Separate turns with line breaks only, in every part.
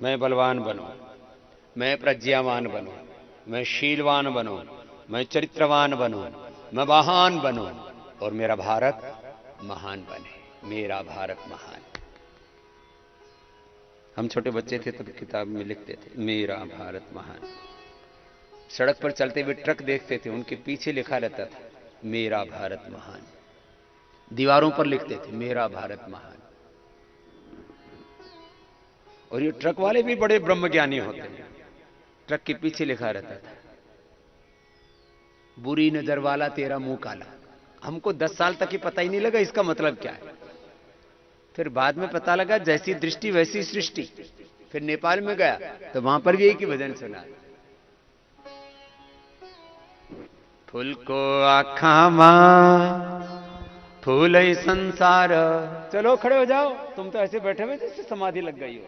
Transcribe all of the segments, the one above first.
मैं बलवान बनूं, मैं प्रज्ञावान बनूं, मैं शीलवान बनूं, मैं चरित्रवान बनूं, मैं महान बनूं और मेरा भारत महान बने। मेरा भारत महान। हम छोटे बच्चे थे तब किताब में लिखते थे मेरा भारत महान। सड़क पर चलते हुए ट्रक देखते थे, उनके पीछे लिखा रहता था मेरा भारत महान। दीवारों पर लिखते थे मेरा भारत महान। और ये ट्रक वाले भी बड़े ब्रह्मज्ञानी होते हैं। ट्रक के पीछे लिखा रहता था बुरी नजर वाला तेरा मुंह काला। हमको 10 साल तक ही पता ही नहीं लगा इसका मतलब क्या है। फिर बाद में पता लगा जैसी दृष्टि वैसी सृष्टि। फिर नेपाल में गया तो वहां पर भी एक ही भजन सुना, फूल को आखा मां फूल ही संसार। चलो खड़े हो जाओ, तुम तो ऐसे बैठे हुए जैसे समाधि लग गई हो।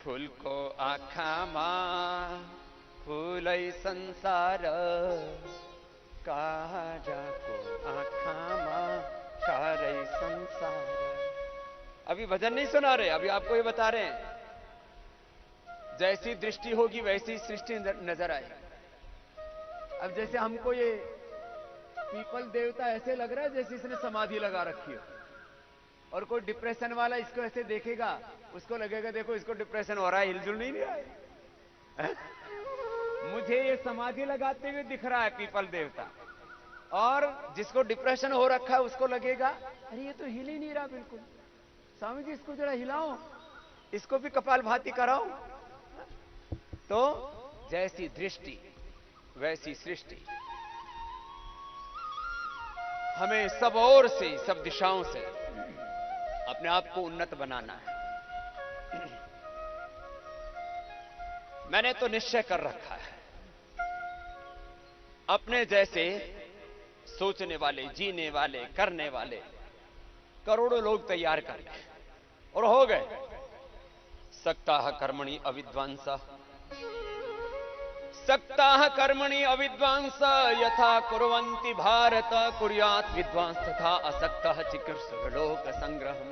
फूल को आखा मां फूल ही संसार, काजा को आखा मां सारे संसार। अभी भजन नहीं सुना रहे, अभी आपको ये बता रहे हैं जैसी दृष्टि होगी वैसी सृष्टि नजर आएगी। अब जैसे हमको ये पीपल देवता ऐसे लग रहा है जैसे इसने समाधि लगा रखी हो, और कोई डिप्रेशन वाला इसको ऐसे देखेगा, उसको लगेगा देखो इसको डिप्रेशन हो रहा है, हिलजुल नहीं रहा है। मुझे ये समाधि लगाते हुए दिख रहा है पीपल देवता, और जिसको डिप्रेशन हो रखा है उसको लगेगा अरे ये तो हिल ही नहीं रहा बिल्कुल, स्वामी जी इसको जरा हिलाओ, इसको भी कपालभाति कराओ। तो जैसी दृष्टि वैसी सृष्टि। हमें सब ओर से, सब दिशाओं से अपने आप को उन्नत बनाना है। मैंने तो निश्चय कर रखा है अपने जैसे सोचने वाले, जीने वाले, करने वाले करोड़ों लोग तैयार कर गए और हो गए। सक्ताः कर्मणि अविद्वांसा, सक्ताः कर्मणि अविद्वांसा यथा कुर्वन्ति भारत कुर्यात् विद्वांस तथा असक्तः चिकीर्षुर्लोक संग्रहम्।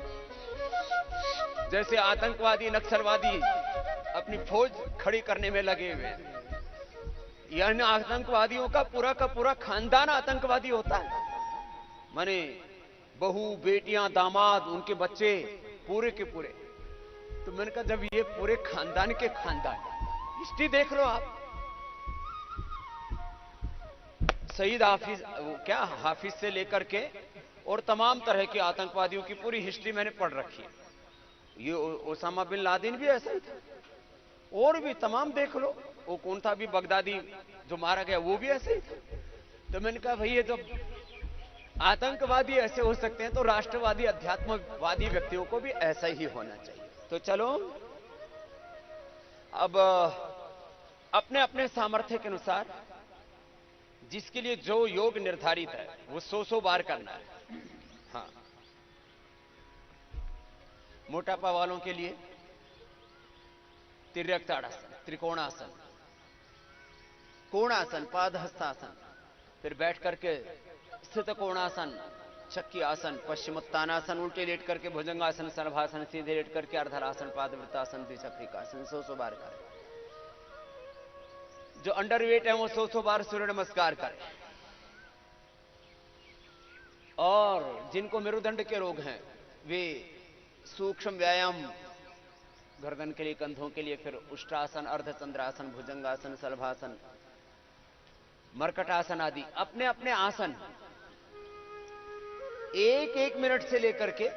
जैसे आतंकवादी नक्सलवादी अपनी फौज खड़ी करने में लगे हुए हैं, यानी आतंकवादियों का पूरा खानदान आतंकवादी होता है। माने बहू, बेटियां, दामाद, उनके बच्चे पूरे के पूरे। तो मैंने कहा जब ये पूरे खानदान के खानदान, हिस्ट्री देख लो आप, शहीद हाफिज, क्या हाफिज से लेकर के और तमाम तरह के आतंकवादियों की पूरी हिस्ट्री मैंने पढ़ रखी है। ये ओसामा बिन लादेन भी ऐसा ही था, और भी तमाम देख लो। वो कौन था भी बगदादी जो मारा गया, वो भी ऐसे ही था। तो मैंने कहा भाई ये तो आतंकवादी ऐसे हो सकते हैं तो राष्ट्रवादी अध्यात्मवादी व्यक्तियों को भी ऐसा ही होना चाहिए। तो चलो अब अपने अपने सामर्थ्य के अनुसार जिसके लिए जो योग निर्धारित है वो 100 बार करना है। हाँ, मोटापा वालों के लिए तिर्यक ताड़ासन, त्रिकोणासन, कोणासन, पादहस्तासन, फिर बैठ करके स्थित कोणासन, चक्की आसन, पश्चिमोत्तानासन, उल्टे लेट करके भुजंगासन, सर्वासन, सीधे लेट करके अर्धरासन, पादवृत्तासन, द्विचक्रिकासन 100 बार करें। जो अंडरवेट है वो 100 बार सूर्य नमस्कार करें। और जिनको मेरुदंड के रोग हैं वे सूक्ष्म व्यायाम, गर्दन के लिए, कंधों के लिए, फिर उष्ट्रासन, अर्धचंद्रासन, भुजंगासन, सलभासन, मरकटासन आदि अपने अपने आसन 1-1 मिनट से लेकर के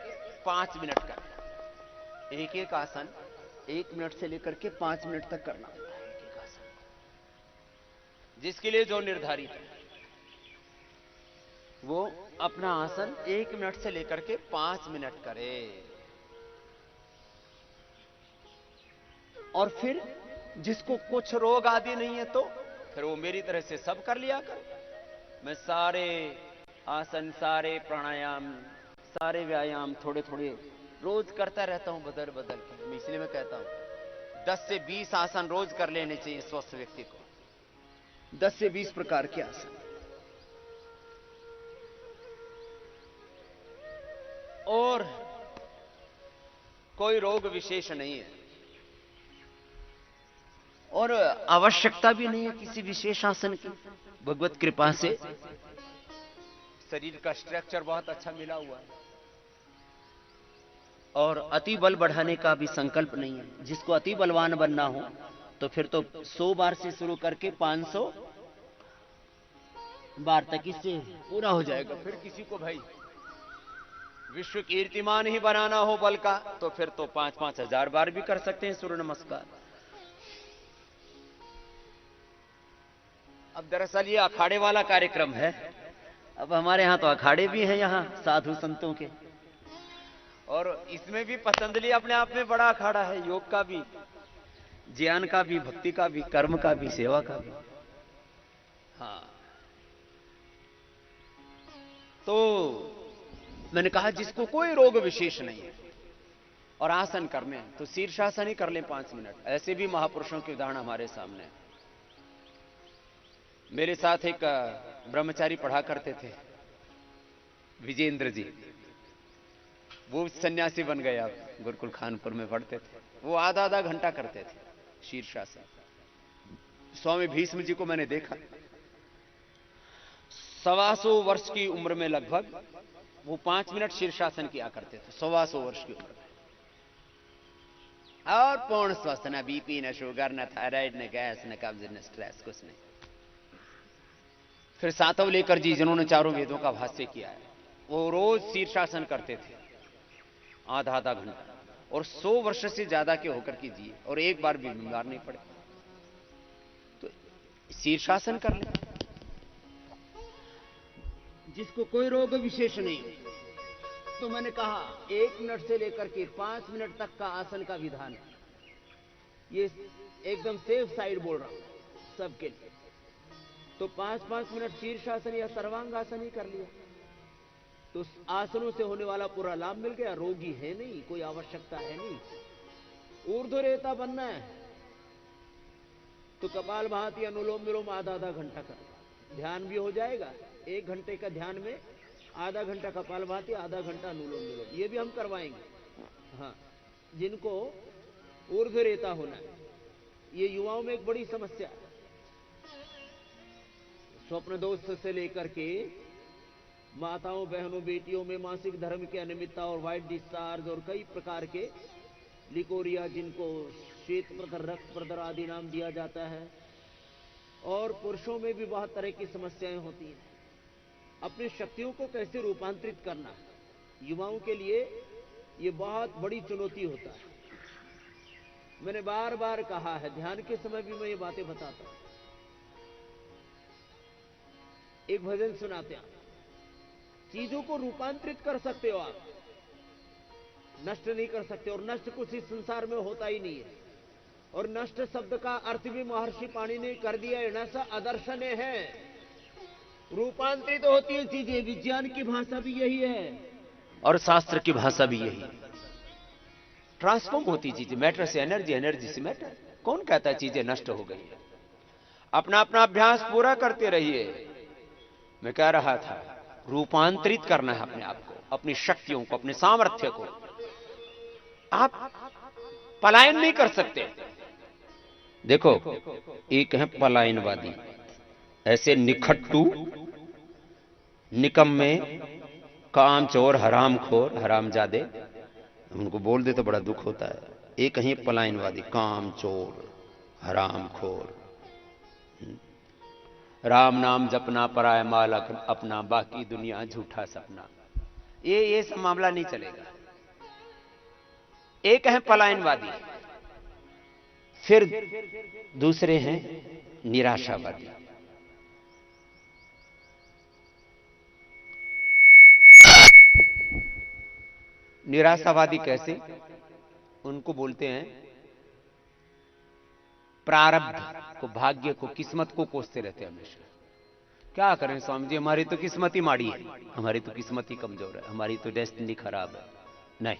5 मिनट करें। एक एक आसन 1 मिनट से लेकर के 5 मिनट तक करना होता है, एक एक आसन, जिसके लिए जो निर्धारित है वो अपना आसन 1 मिनट से लेकर के 5 मिनट करे। और फिर जिसको कुछ रोग आदि नहीं है तो फिर वो मेरी तरह से सब कर लिया कर। मैं सारे आसन, सारे प्राणायाम, सारे व्यायाम थोड़े थोड़े रोज करता रहता हूं, बदल बदल के। इसलिए मैं कहता हूं 10 से 20 आसन रोज कर लेने चाहिए स्वस्थ व्यक्ति को, 10 से 20 प्रकार के आसन। और कोई रोग विशेष नहीं है और आवश्यकता भी नहीं है किसी विशेष आसन की। भगवत कृपा से शरीर का स्ट्रक्चर बहुत अच्छा मिला हुआ है और अति बल बढ़ाने का भी संकल्प नहीं है। जिसको अति बलवान बनना हो तो फिर तो 100 बार से शुरू करके 500 बार तक इससे पूरा हो जाएगा। फिर किसी को भाई विश्व कीर्तिमान ही बनाना हो बल का तो फिर तो 5-5 हजार बार भी कर सकते हैं सूर्य नमस्कार। अब दरअसल ये अखाड़े वाला कार्यक्रम है। अब हमारे यहां तो अखाड़े भी हैं यहां साधु संतों के, और इसमें भी पतंजलि अपने आप में बड़ा अखाड़ा है। योग का भी, ज्ञान का भी, भक्ति का भी, कर्म का भी, सेवा का भी। हाँ, तो मैंने कहा जिसको कोई रोग विशेष नहीं है और आसन करने हैं तो शीर्षासन ही कर लें 5 मिनट। ऐसे भी महापुरुषों के उदाहरण हमारे सामने हैं। मेरे साथ एक ब्रह्मचारी पढ़ा करते थे, विजेंद्र जी। वो सन्यासी बन गए, अब गुरुकुल खानपुर में पढ़ते थे। वो आधा घंटा करते थे शीर्षासन। स्वामी भीष्म जी को मैंने देखा, 125 वर्ष की उम्र में लगभग वो 5 मिनट शीर्षासन किया करते थे। 125 वर्ष की उम्र में, और पूर्ण स्वस्थ, न बीपी, न शुगर, न थायराइड, न गैस, न कब्ज, न स्ट्रेस, कुछ नहीं। फिर सातव लेकर जी जिन्होंने चारों वेदों का भाष्य किया है, वो रोज शीर्षासन करते थे आधा घंटा, और 100 वर्ष से ज्यादा के होकर के जिए और एक बार भी बीमार नहीं पड़े। तो शीर्षासन कर ले। जिसको कोई रोग विशेष नहीं, तो मैंने कहा 1 मिनट से लेकर के 5 मिनट तक का आसन का विधान है। ये एकदम सेफ साइड बोल रहा हूं सबके लिए। तो 5-5 मिनट शीर्षासन या सर्वांगासन ही कर लिया तो आसनों से होने वाला पूरा लाभ मिल गया। रोगी है नहीं, कोई आवश्यकता है नहीं। ऊर्ध्वरेता बनना है तो कपाल भाती, अनुलोम विलोम आधा घंटा कर, ध्यान भी हो जाएगा। 1 घंटे का ध्यान में आधा घंटा कपाल भाती, आधा घंटा अनुलोम विलोम, ये भी हम करवाएंगे। हाँ, जिनको ऊर्ध्वरेता होना है, ये युवाओं में एक बड़ी समस्या है। स्वप्न दोष से लेकर के माताओं, बहनों, बेटियों में मासिक धर्म की अनियमितता और वाइट डिस्चार्ज और कई प्रकार के लिकोरिया, जिनको श्वेत प्रदर, रक्त प्रदर आदि नाम दिया जाता है, और पुरुषों में भी बहुत तरह की समस्याएं होती हैं। अपनी शक्तियों को कैसे रूपांतरित करना, युवाओं के लिए ये बहुत बड़ी चुनौती होता है। मैंने बार बार कहा है, ध्यान के समय भी मैं ये बातें बताता हूं। एक भजन सुनाते हैं, चीजों को रूपांतरित कर सकते हो आप, नष्ट नहीं कर सकते। और नष्ट कुछ इस संसार में होता ही नहीं है। और नष्ट शब्द का अर्थ भी महर्षि पाणिनि ने कर दिया है, नष्ट अदर्शन है। रूपांतरित होती है चीजें, विज्ञान की भाषा भी यही है और शास्त्र की भाषा भी यही है। ट्रांसफॉर्म होती चीजें, मैटर से एनर्जी, एनर्जी से मैटर। कौन कहता है चीजें नष्ट हो गई? अपना अपना अभ्यास पूरा करते रहिए। मैं कह रहा था, रूपांतरित करना है अपने आप को, अपनी शक्तियों को, अपने सामर्थ्य को। आप पलायन नहीं कर सकते। देखो, एक है पलायनवादी, ऐसे निखट्टू, निकम्मे, कामचोर, हरामखोर, हरामजादे, उनको बोल दे तो बड़ा दुख होता है। एक है पलायनवादी, कामचोर, हरामखोर, राम नाम जपना, पराया माल अपना, बाकी दुनिया झूठा सपना। ये सब मामला नहीं चलेगा। एक है पलायनवादी, फिर दूसरे हैं निराशावादी। निराशावादी कैसे? उनको बोलते हैं प्रारब्ध को, भाग्य को, किस्मत को कोसते रहते हैं हमेशा। क्या करें स्वामी जी, हमारी तो किस्मत ही माड़ी है, हमारी तो किस्मत ही कमजोर है, हमारी तो डेस्टिनी खराब है। नहीं,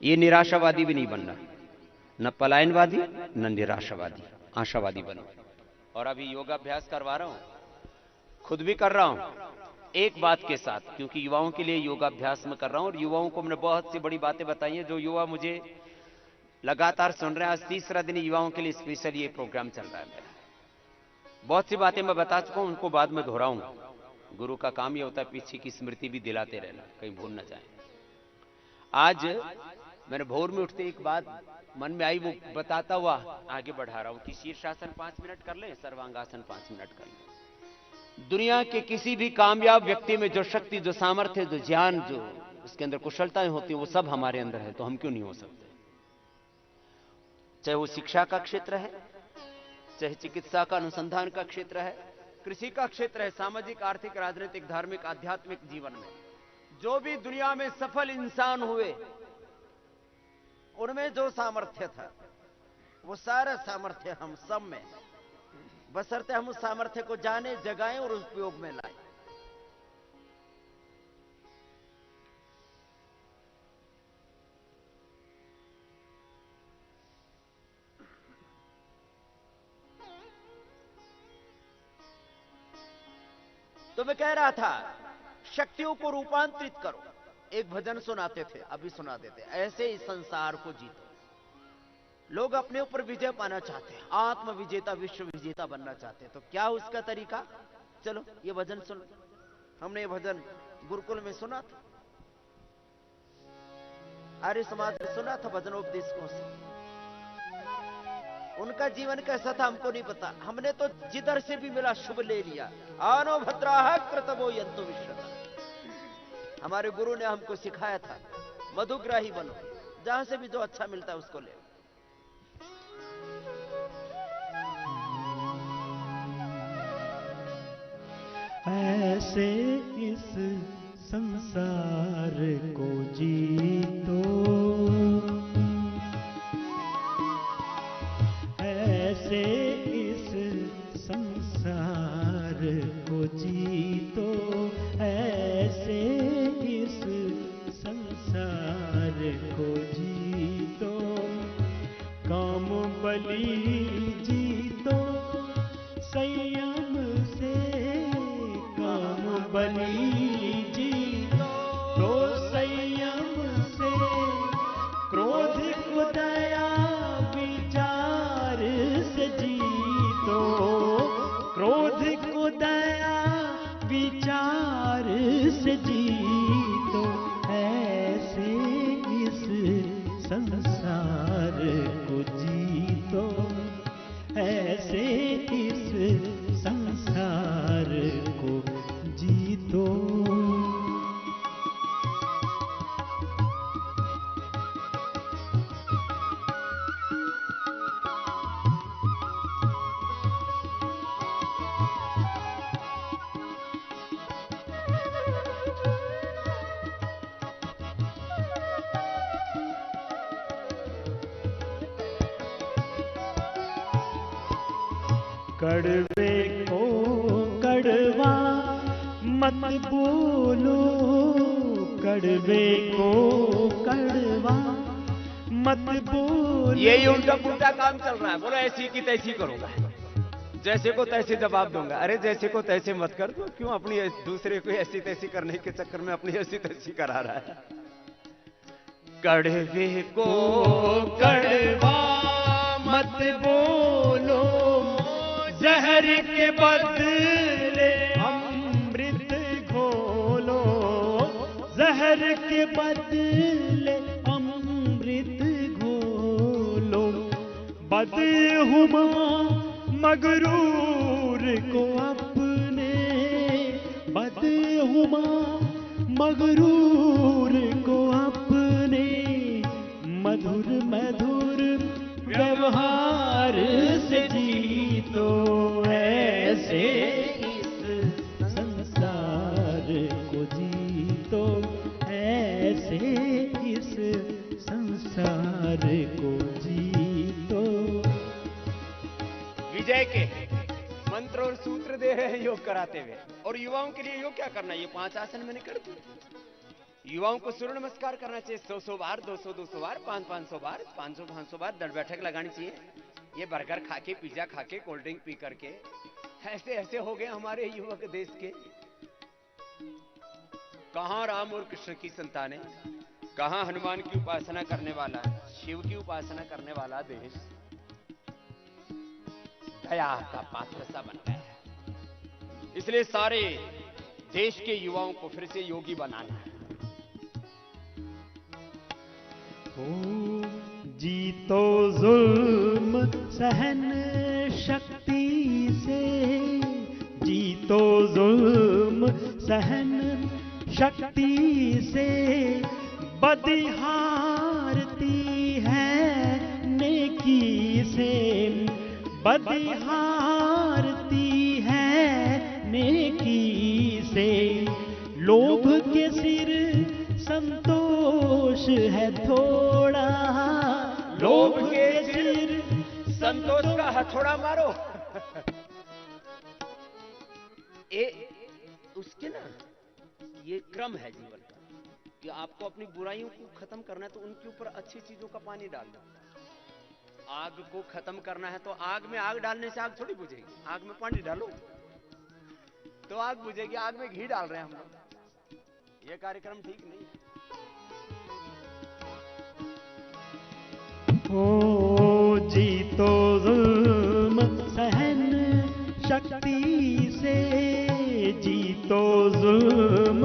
ये निराशावादी भी नहीं बनना, न पलायनवादी न निराशावादी, आशावादी बनो। और अभी योगाभ्यास करवा रहा हूं, खुद भी कर रहा हूं, एक बात के साथ, क्योंकि युवाओं के लिए योगाभ्यास में कर रहा हूं और युवाओं को मैंने बहुत सी बड़ी बातें बताई हैं। जो युवा मुझे लगातार सुन रहे हैं, आज तीसरा दिन युवाओं के लिए स्पेशल ये प्रोग्राम चल रहा है मेरा। बहुत सी बातें मैं बता चुका हूं, उनको बाद में दोहराऊंगा। गुरु का काम ये होता है पीछे की स्मृति भी दिलाते रहना, कहीं भूल ना जाए। आज मैंने भोर में उठते एक बात मन में आई, वो बताता हुआ आगे बढ़ा रहा हूं कि शीर्षासन 5 मिनट कर लें, सर्वांगासन 5 मिनट कर लें। दुनिया के किसी भी कामयाब व्यक्ति में जो शक्ति, जो सामर्थ्य, जो ज्ञान, जो उसके अंदर कुशलताएं होती हैं, वो सब हमारे अंदर है, तो हम क्यों नहीं हो सकते? चाहे वो शिक्षा का क्षेत्र है, चाहे चिकित्सा का अनुसंधान का क्षेत्र है, कृषि का क्षेत्र है, सामाजिक, आर्थिक, राजनीतिक, धार्मिक, आध्यात्मिक जीवन में जो भी दुनिया में सफल इंसान हुए, उनमें जो सामर्थ्य था, वो सारा सामर्थ्य हम सब में, बशर्ते हम उस सामर्थ्य को जाने, जगाएं और उपयोग में लाएं। तो मैं कह रहा था, शक्तियों को रूपांतरित करो। एक भजन सुनाते थे, अभी सुना देते, ऐसे इस संसार को जीतो। लोग अपने ऊपर विजय पाना चाहते हैं, आत्म विजेता, विश्व विजेता बनना चाहते हैं। तो क्या उसका तरीका? चलो ये भजन सुन। हमने ये भजन गुरुकुल में सुना था, आर्य समाज में सुना था भजनोपदेशकों से। उनका जीवन कैसा था हमको नहीं पता, हमने तो जिधर से भी मिला शुभ ले लिया। आनो भद्राः कृतवो यन्तु विश्वतः। हमारे गुरु ने हमको सिखाया था, मधुग्राही बनो, जहां से भी जो अच्छा मिलता है उसको ले।
ऐसे इस संसार को जीतो, ऐसे इस संसार को जीतो, ऐसे इस संसार को जीतो, काम बलि जीतो संयम से, काम बलि जीतो तो संयम से, क्रोध को दया विचार से जीतो, क्रोध को दया विचार से जीतो, ऐसे इस संसार को जीतो, ऐसे इस संसार को जीतो। कड़वे को कड़वा मत बोलो, कड़वे को कड़वा मत बोलो।
यही उल्टा पुल्टा काम चल रहा है। बोलो ऐसी की तैसी करूंगा, जैसे को तैसे जवाब दूंगा। अरे जैसे को तैसे मत कर दो, क्यों अपनी दूसरे को ऐसी तैसी करने के चक्कर में अपनी ऐसी तैसी करा रहा है? कड़वे को
कड़वा मत बोलो, जहर के बदले अमृत घोलो, जहर के बदले अमृत घोलो, बदहुमा मगरूर को अपने, बदहुमा मगरूर को अपने, मधुर मधुर व्यवहार से जीतो, ऐसे इस संसार को जीतो, ऐसे इस संसार को जीतो।
विजय के मंत्र और सूत्र दे रहे हैं योग कराते हुए, और युवाओं के लिए योग क्या करना? ये 5 आसन मैंने कर दिए। युवाओं को सूर्य नमस्कार करना चाहिए 100 बार, 200 बार, 500 बार, 500 बार दंड बैठक लगानी चाहिए। ये बर्गर खा के, पिज्जा खा के, कोल्ड ड्रिंक पी करके ऐसे ऐसे हो गए हमारे युवक देश के। कहां राम और कृष्ण की संतानें, कहां हनुमान की उपासना करने वाला, शिव की उपासना करने वाला देश दया का पात्र सा बन गया है। इसलिए सारे देश के युवाओं को फिर से योगी बनाना है।
जीतो जुल्म सहन शक्ति से, जीतो जुल्म सहन शक्ति से, बदिहारती है नेकी से, बदिहारती है नेकी से। लोभ के सिर संतोष है थोड़ा,
लोभ के सिर संतोष का हथौड़ा मारो। उसके ना ये क्रम है जीवन का कि आपको अपनी बुराइयों को खत्म करना है तो उनके ऊपर अच्छी चीजों का पानी डालना। आग को खत्म करना है तो आग में आग डालने से आग थोड़ी बुझेगी। आग में पानी डालो तो आग बुझेगी। आग में घी डाल रहे हैं हम लोग। ये कार्यक्रम ठीक नहीं है।
ओ जीतो जुल्म सहन शक्ति से, जीतो जुल्म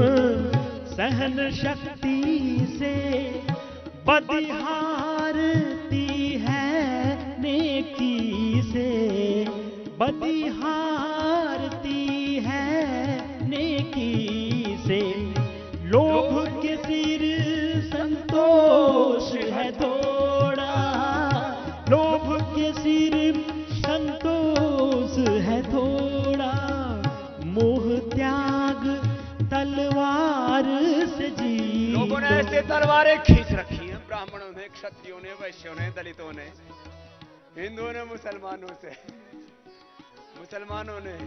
सहन शक्ति से, बदिहारती है नेकी से, बदिहारती है नेकी से। लोभ के सिर संतोष है थोड़ा, लोभ के सिर संतोष है थोड़ा। मोह त्याग तलवार से जी।
लोगों ने ऐसे तलवारें खींच रखी हैं, ब्राह्मणों ने, क्षत्रियों ने, वैश्यों ने, दलितों ने, हिंदुओं ने, मुसलमानों से, मुसलमानों ने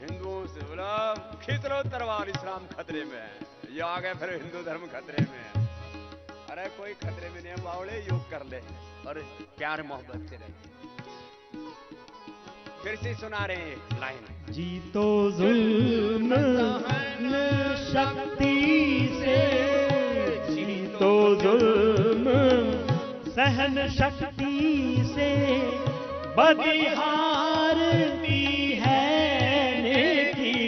हिंदुओं से बोला खींच लो तलवार, इस्लाम खतरे में है। ये आ गए फिर हिंदू धर्म खतरे में है। अरे कोई खतरे में नहीं है बावड़े, योग कर ले और प्यार मोहब्बत से रहे। फिर से सुना रहे हैं लाइन।
जीतो जुल्म शक्ति से, जीतो जुल्म सहन शक्ति से, बदिहारती है नेकी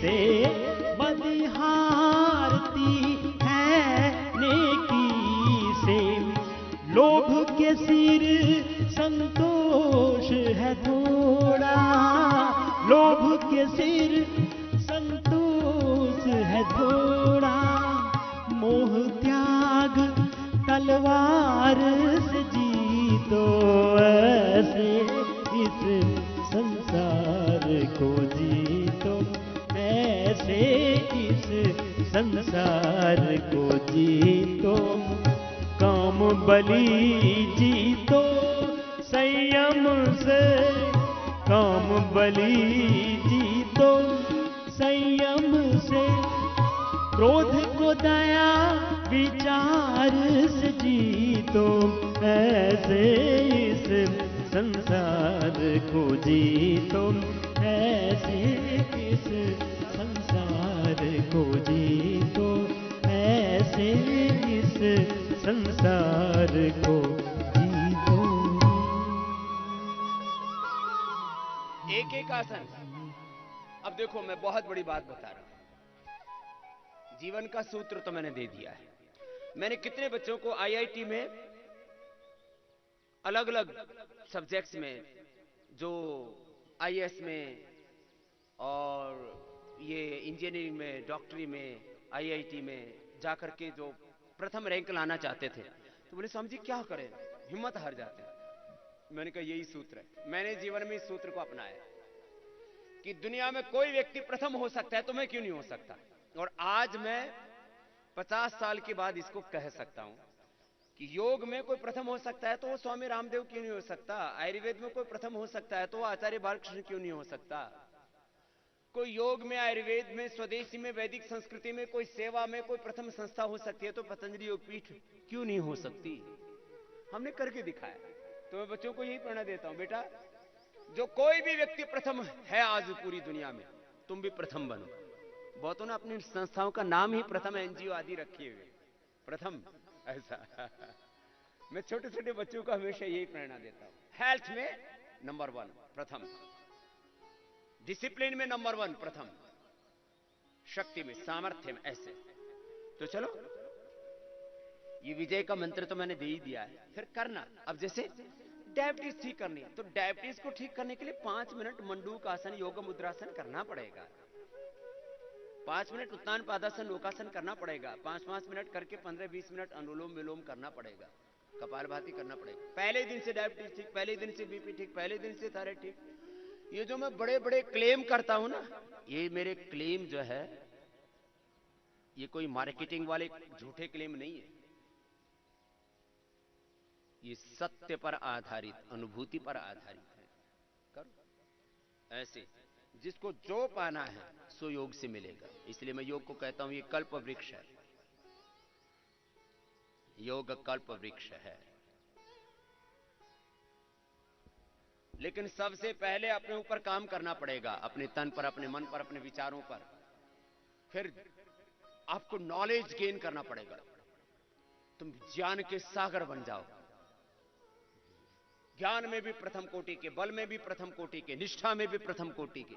से, बदिहारती है नेकी से। लोभ के सिर संतोष है थोड़ा, लोभ के सिर संतोष है थोड़ा। मोह त्याग तलवार से जीतो, ऐसे इस संसार को जीतो, ऐसे इस संसार को जीतो। काम बलि जीतो संयम से, काम बलि जीतो संयम से। क्रोध को दया विचार से जीतो, ऐसे इस संसार को जीतो, ऐसे इस संसार को जीतो, ऐसे इस संसार को जीतो।
एक एक आसन। अब देखो मैं बहुत बड़ी बात बता रहा हूं। जीवन का सूत्र तो मैंने दे दिया है। मैंने कितने बच्चों को आईआईटी में अलग अलग सब्जेक्ट्स में, जो आईएएस में और ये इंजीनियरिंग में, डॉक्टरी में, आईआईटी में जाकर के जो प्रथम रैंक लाना चाहते थे, तो बोले स्वामी जी क्या करें, हिम्मत हार जाते हैं। मैंने कहा यही सूत्र है। मैंने जीवन में इस सूत्र को अपनाया कि दुनिया में कोई व्यक्ति प्रथम हो सकता है तो मैं क्यों नहीं हो सकता। और आज मैं 50 साल के बाद इसको कह सकता हूं कि योग में कोई प्रथम हो सकता है तो वो स्वामी रामदेव क्यों नहीं हो सकता। आयुर्वेद में कोई प्रथम हो सकता है तो वो आचार्य बालकृष्ण क्यों नहीं हो सकता। कोई योग में, आयुर्वेद में, स्वदेशी में, वैदिक संस्कृति में, कोई सेवा में कोई प्रथम संस्था हो सकती है तो पतंजलि योगपीठ क्यों नहीं हो सकती। हमने करके दिखाया। तो मैं बच्चों को यही प्रेरणा देता हूं, बेटा जो कोई भी व्यक्ति प्रथम है आज पूरी दुनिया में, तुम भी प्रथम बनो। बहुतों ने अपनी संस्थाओं का नाम ही प्रथम एनजीओ आदि रखे हुए, प्रथम ऐसा। मैं छोटे छोटे बच्चों को हमेशा यही प्रेरणा देता हूं। हेल्थ में नंबर 1 प्रथम, डिसिप्लिन में नंबर 1 प्रथम, शक्ति में, सामर्थ्य में, ऐसे। तो चलो, ये विजय का मंत्र तो मैंने दे ही दिया है, फिर करना। अब जैसे डायबिटीज ठीक करनी है, तो डायबिटीज को ठीक करने के लिए 5 मिनट मंडूक आसन, योग मुद्रासन करना पड़ेगा। 5 मिनट उत्तान पादासन लोकासन करना पड़ेगा। 5-5 मिनट करके 15-20 मिनट अनुलोम विलोम करना पड़ेगा। कपालभाति करना पड़ेगा। पहले दिन से डायबिटीज ठीक, पहले दिन से बीपी ठीक, पहले दिन से थायराइड ठीक। ये जो मैं बड़े बड़े क्लेम करता हूं ना, ये मेरे क्लेम जो है, ये कोई मार्केटिंग वाले झूठे क्लेम नहीं है। ये सत्य पर आधारित, अनुभूति पर आधारित है। करो ऐसे, जिसको जो पाना है सो योग से मिलेगा। इसलिए मैं योग को कहता हूं ये कल्प वृक्ष है, योग कल्प वृक्ष है। लेकिन सबसे पहले अपने ऊपर काम करना पड़ेगा, अपने तन पर, अपने मन पर, अपने विचारों पर। फिर आपको नॉलेज गेन करना पड़ेगा। तुम ज्ञान के सागर बन जाओ। ज्ञान में भी प्रथम कोटि के, बल में भी प्रथम कोटि के, निष्ठा में भी प्रथम कोटि के।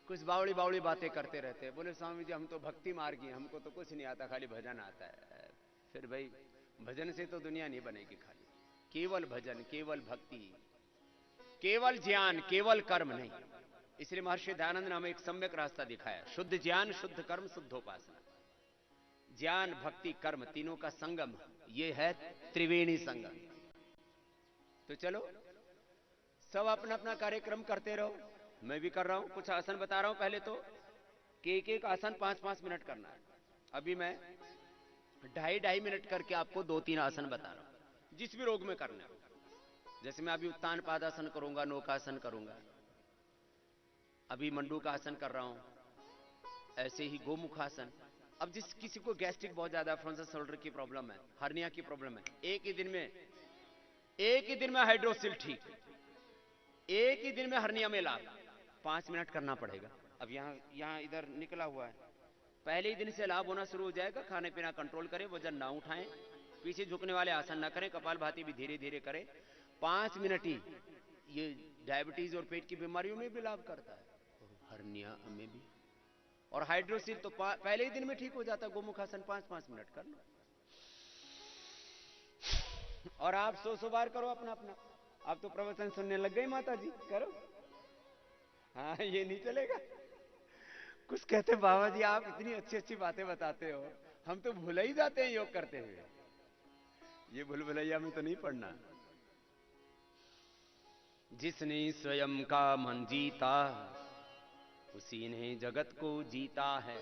कुछ बावड़ी बावड़ी बातें करते रहते हैं। बोले स्वामी जी हम तो भक्ति मार्गी हैं, हमको तो कुछ नहीं आता, खाली भजन आता है। फिर भाई भजन से तो दुनिया नहीं बनेगी। खाली केवल भजन, केवल भक्ति, केवल ज्ञान, केवल कर्म नहीं। इसलिए महर्षि दयानंद ने हमें एक सम्यक रास्ता दिखाया। शुद्ध ज्ञान, शुद्ध कर्म, शुद्धोपासना। ज्ञान, भक्ति, कर्म तीनों का संगम, ये है त्रिवेणी संगम। तो चलो सब अपना अपना कार्यक्रम करते रहो, मैं भी कर रहा हूं। कुछ आसन बता रहा हूं। पहले तो कि एक आसन 5-5 मिनट करना है। अभी मैं 2.5 मिनट करके आपको 2-3 आसन बता रहा हूं, जिस भी रोग में करना है। जैसे मैं अभी उत्तान पादासन करूंगा, नौकासन करूंगा, अभी मंडूक आसन कर रहा हूं, ऐसे ही गोमुखासन। अब जिस किसी को गैस्ट्रिक बहुत ज्यादा, फ्रोंजन शोल्डर की प्रॉब्लम है, हर्निया की प्रॉब्लम है, एक ही दिन में हाइड्रोसिल ठीक, एक ही दिन में हर्निया में लाभ, 5 मिनट करना पड़ेगा। अब यहां इधर निकला हुआ है, पहले ही दिन से लाभ होना शुरू हो जाएगा। खाने पीना कंट्रोल करें, वजन ना उठाएं, पीछे झुकने वाले आसन ना करें, कपालभाति भी धीरे धीरे करें। 5 मिनट ही ये डायबिटीज और पेट की बीमारियों में भी लाभ करता है, हर्निया में भी। और हाइड्रोसिल तो पहले ही दिन में ठीक हो जाता है। गोमुखासन 5-5 मिनट करना। और आप 100 बार करो अपना अपना। आप तो प्रवचन सुनने लग गई माता जी, करो। हाँ, ये नहीं चलेगा। कुछ कहते बाबा जी आप इतनी अच्छी अच्छी बातें बताते हो, हम तो भूल ही जाते हैं योग करते हुए। ये भूल भुलैया में तो नहीं पढ़ना। जिसने स्वयं का मन जीता उसी ने जगत को जीता है।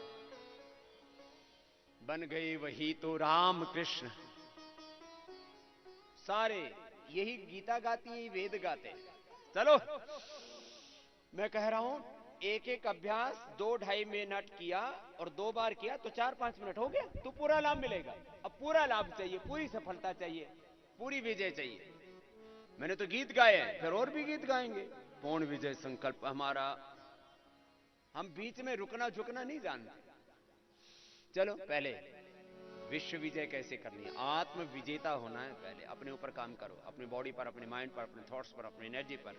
बन गए वही तो राम कृष्ण। सारे यही गीता गाती है, वेद गाते हैं। चलो मैं कह रहा हूं, एक एक अभ्यास 2-2.5 मिनट किया और 2 बार किया तो 4-5 मिनट हो गया, तो पूरा लाभ मिलेगा। अब पूरा लाभ चाहिए, पूरी सफलता चाहिए, पूरी विजय चाहिए। मैंने तो गीत गाए हैं, फिर और भी गीत गाएंगे। पूर्ण विजय संकल्प हमारा। हम बीच में रुकना झुकना नहीं जानते। चलो पहले विश्व विजय कैसे करनी है, आत्म विजेता होना है। पहले अपने ऊपर काम करो, अपनी बॉडी पर, अपने माइंड पर, अपने थॉट्स पर, अपनी एनर्जी पर।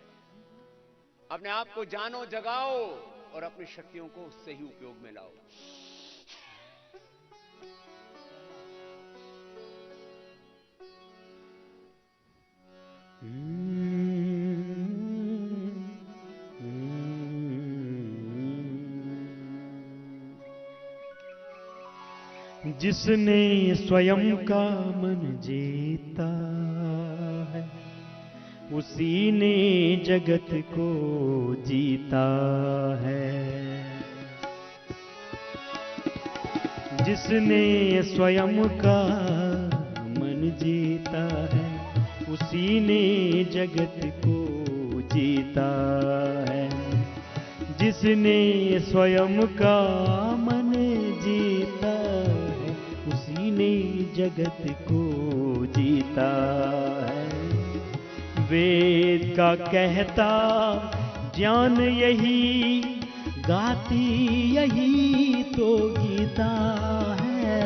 अपने आप को जानो, जगाओ और अपनी शक्तियों को सही उपयोग में लाओ।
जिसने स्वयं का मन जीता है उसी ने जगत को जीता है। जिसने स्वयं का मन जीता है उसी ने जगत को जीता है। जिसने स्वयं का मन जीता है उसी ने जगत को जीता है। वेद का कहता ज्ञान यही गाती यही तो गीता है,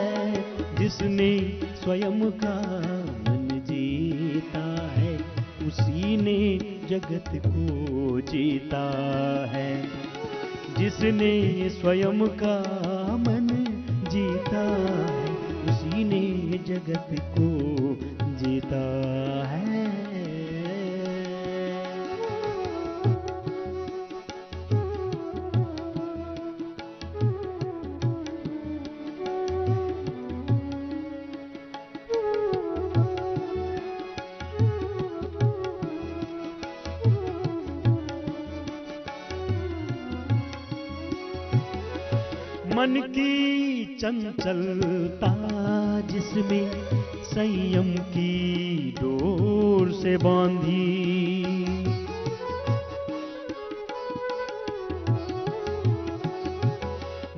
जिसने स्वयं का मन जीता है, उसी ने जगत को जीता है। जिसने स्वयं का मन जीता है, उसी ने जगत को जीता है। मन की चंचलता जिसमें संयम की डोर से बांधी,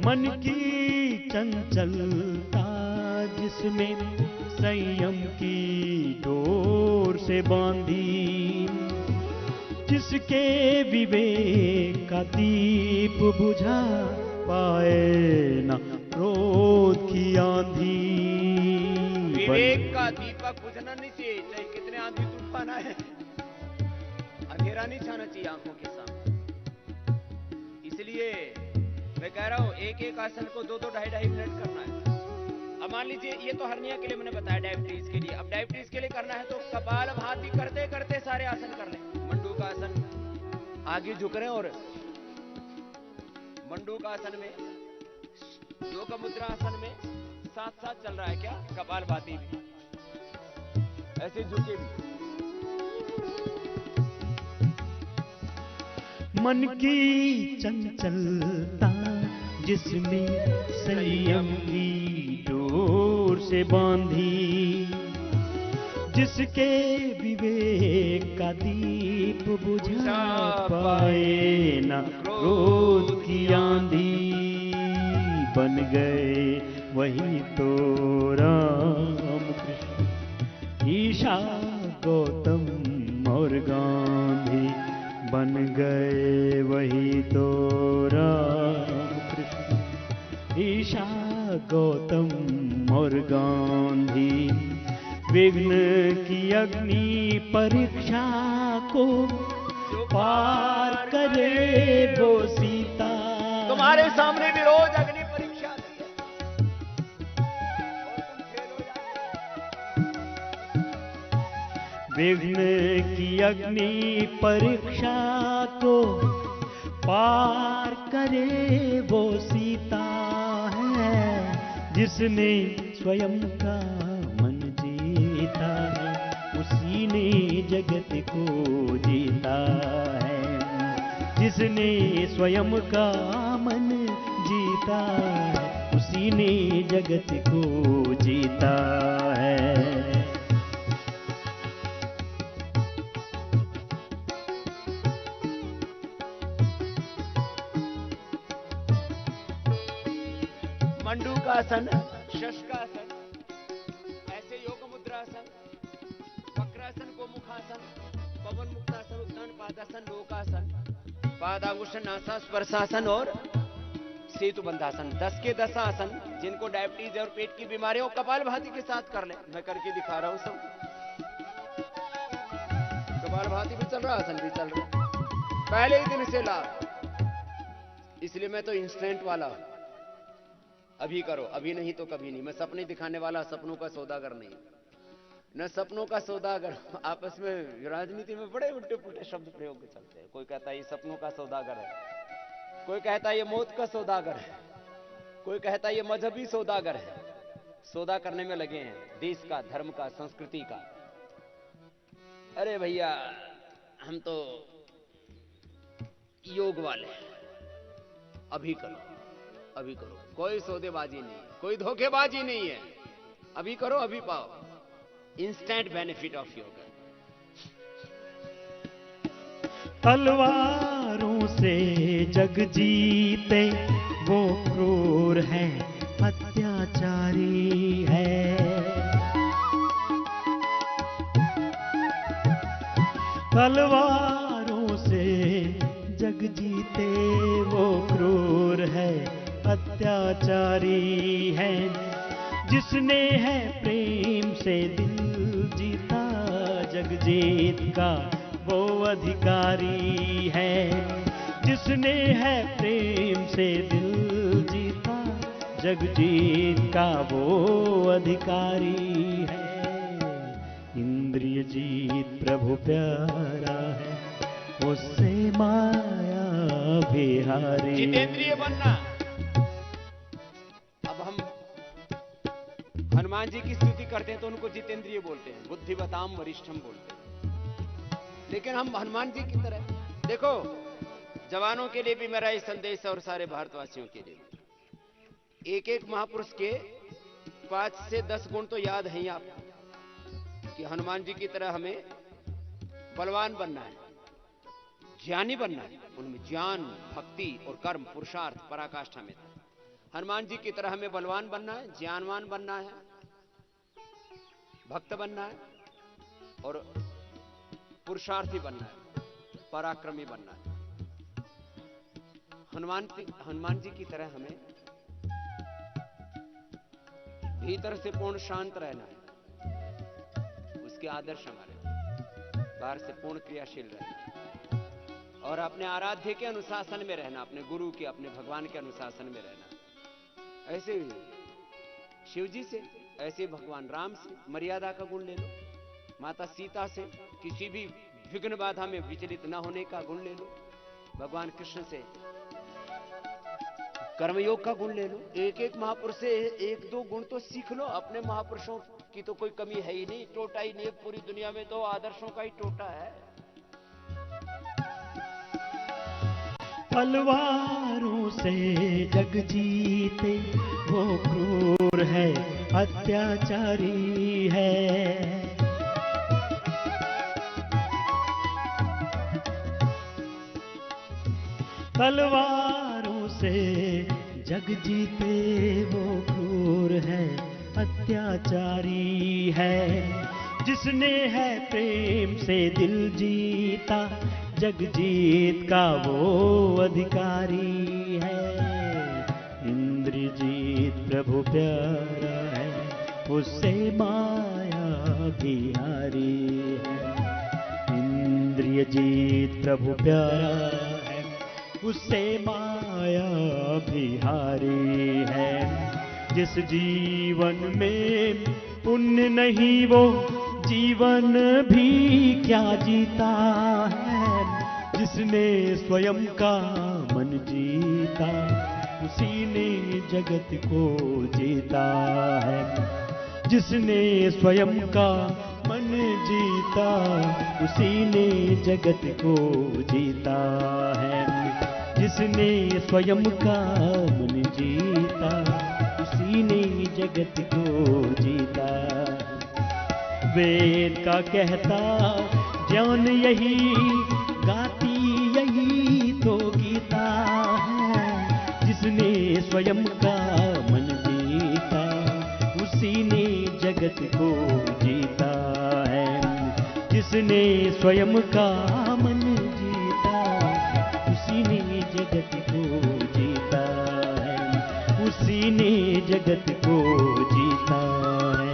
मन की चंचलता जिसमें संयम की डोर से बांधी, जिसके विवेक का दीप बुझा पाए ना क्रोध की आंधी।
विवेक का दीपक बुझना नहीं चाहिए, चाहे कितने आंधी तूफान आए, अंधेरा नहीं छाना चाहिए आंखों के सामने। इसलिए मैं कह रहा हूं एक एक आसन को 2-2 ढाई मिनट करना है। अब मान लीजिए ये तो हर्निया के लिए मैंने बताया, डायबिटीज के लिए। अब डायबिटीज के लिए करना है तो कपालभाति करते करते सारे आसन कर लें। मंडूक आसन आगे झुक रहे हैं और मंडूक आसन में, योग मुद्रा आसन में साथ साथ चल रहा है क्या, कपालभाति भी ऐसे झुके भी।
मन की चंचलता जिसमें संयम की डोर से बांधी, जिसके विवेक का दीप बुझा पाए ना क्रोध की आंधी। बन गए वही तो राम कृष्ण, ईशा गौतम और गांधी। बन गए वही तो राम कृष्ण, ईशा गौतम और गांधी। विघ्न की अग्नि परीक्षा को पार करे वो सीता।
तुम्हारे सामने भी रोज अग्नि परीक्षा आती है और तुम फेल हो जाते।
विघ्न की अग्नि परीक्षा को पार करे वो सीता है, जिसने स्वयं का मन जीता है, उसी ने जगत को जीता है। जिसने स्वयं का मन जीता है, उसी ने जगत को जीता है।
मंडूकासन, शशकासन, ऐसे योग मुद्रासन, वक्रासन, गोमुखासन, पवन मुक्तासन, उत्तान पादासन, लोकासन, पादांगुष्ठ नासा स्पर्शासन और सेतु बंधासन। 10 के 10 आसन जिनको डायबिटीज और पेट की बीमारी हो कपालभाति के साथ कर ले। मैं करके दिखा रहा हूं सब। कपालभाति भी चल रहा, आसन भी चल रहा, पहले ही दिन से ला। इसलिए मैं तो इंस्टेंट वाला, अभी करो, अभी नहीं तो कभी नहीं। मैं सपने दिखाने वाला सपनों का सौदागर नहीं, न सपनों का सौदागर। आपस में राजनीति में बड़े उल्टे पुल्टे शब्द प्रयोग चलते हैं। कोई कहता है ये सपनों का सौदागर है, कोई कहता है ये मौत का सौदागर है, कोई कहता है ये मजहबी सौदागर है। सौदा करने में लगे हैं देश का, धर्म का, संस्कृति का। अरे भैया हम तो योग वाले हैं, अभी करो, अभी करो। कोई सौदेबाजी नहीं है, कोई धोखेबाजी नहीं है। अभी करो, अभी पाओ इंस्टेंट बेनिफिट ऑफ योगा।
तलवारों से जग जीते वो क्रूर है, अत्याचारी है। तलवारों से जग जीते वो क्रूर है, अत्याचारी है। जिसने है प्रेम से दिल जीता, जग जीत का वो अधिकारी है। जिसने है प्रेम से दिल जीता, जग जीत का वो अधिकारी है। इंद्रिय जीत प्रभु प्यारा है, उससे माया बिहारी।
जितेंद्रिय बनना। अब हम हनुमान जी की स्तुति करते हैं तो उनको जितेंद्रिय बोलते हैं, बुद्धिवताम वरिष्ठम बोलते हैं। लेकिन हम हनुमान जी की तरह, देखो जवानों के लिए भी मेरा ये संदेश है और सारे भारतवासियों के लिए, एक एक महापुरुष के 5 से 10 गुण तो याद हैं आपको, कि हनुमान जी की तरह हमें बलवान बनना है, ज्ञानी बनना है। उनमें ज्ञान, भक्ति और कर्म, पुरुषार्थ पराकाष्ठा में था। हनुमान जी की तरह हमें बलवान बनना है, ज्ञानवान बनना है, भक्त बनना है और पुरुषार्थी बनना है, पराक्रमी बनना है। हनुमान जी की तरह हमें भीतर से पूर्ण शांत रहना है, उसके आदर्श हमारे, बाहर से पूर्ण क्रियाशील रहना है और अपने आराध्य के अनुशासन में रहना, अपने गुरु के, अपने भगवान के अनुशासन में रहना। ऐसे शिव जी से, ऐसे भगवान राम से मर्यादा का गुण ले लो, माता सीता से किसी भी विघ्न बाधा में विचलित न होने का गुण ले लो, भगवान कृष्ण से कर्मयोग का गुण ले लो। एक एक महापुरुष से 1-2 गुण तो सीख लो। अपने महापुरुषों की तो कोई कमी है ही नहीं, टोटा ही नहीं, पूरी दुनिया में तो आदर्शों का ही टोटा है।
तलवारों से जग जीते वो क्रूर है, अत्याचारी है। तलवारों से जग जीते वो क्रूर है, अत्याचारी है। जिसने है प्रेम से दिल जीता, जग जीत का वो अधिकारी है। इंद्र जीत प्रभु प्यारा है, उससे माया बिहारी है। इंद्रिय जीत प्रभु प्यारा है, उससे माया बिहारी है। जिस जीवन में पुण्य नहीं वो जीवन भी क्या जीता है। जिसने स्वयं का मन जीता, उसी ने जगत को जीता है। जिसने स्वयं का मन जीता, उसी ने जगत को जीता है। जिसने स्वयं का मन जीता, उसी ने जगत को जीता। वेद का कहता ज्ञान यही, गाती यही तो गीता है। जिसने स्वयं का मन जीता, उसी ने जगत को जीता है। जिसने स्वयं का मन जीता, उसी ने जगत को जीता है। उसी ने जगत को जीता है,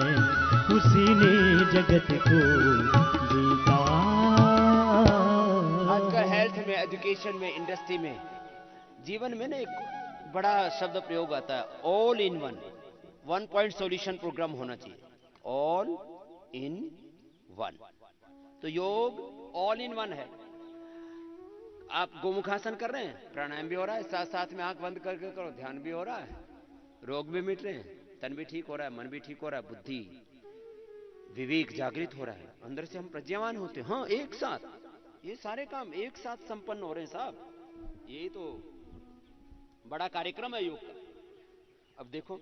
उसी ने जगत को जीता।
आजकल हेल्थ में, एजुकेशन में, इंडस्ट्री में, जीवन में ना एक बड़ा शब्द प्रयोग आता है, all in one point solution program होना चाहिए। ऑल इन वन, तो योग ऑल इन वन है। आप गोमुखासन कर रहे हैं, प्राणायाम भी हो रहा है, साथ साथ में आंख बंद करके करो, ध्यान भी हो रहा है, रोग भी मिट रहे हैं, तन भी ठीक हो रहा है, मन भी ठीक हो रहा है, बुद्धि विवेक जागृत हो रहा है, अंदर से हम प्रज्ञावान होते हैं। हाँ, एक साथ ये सारे काम एक साथ संपन्न हो रहे हैं साहब। ये तो बड़ा कार्यक्रम है योग का। अब देखो,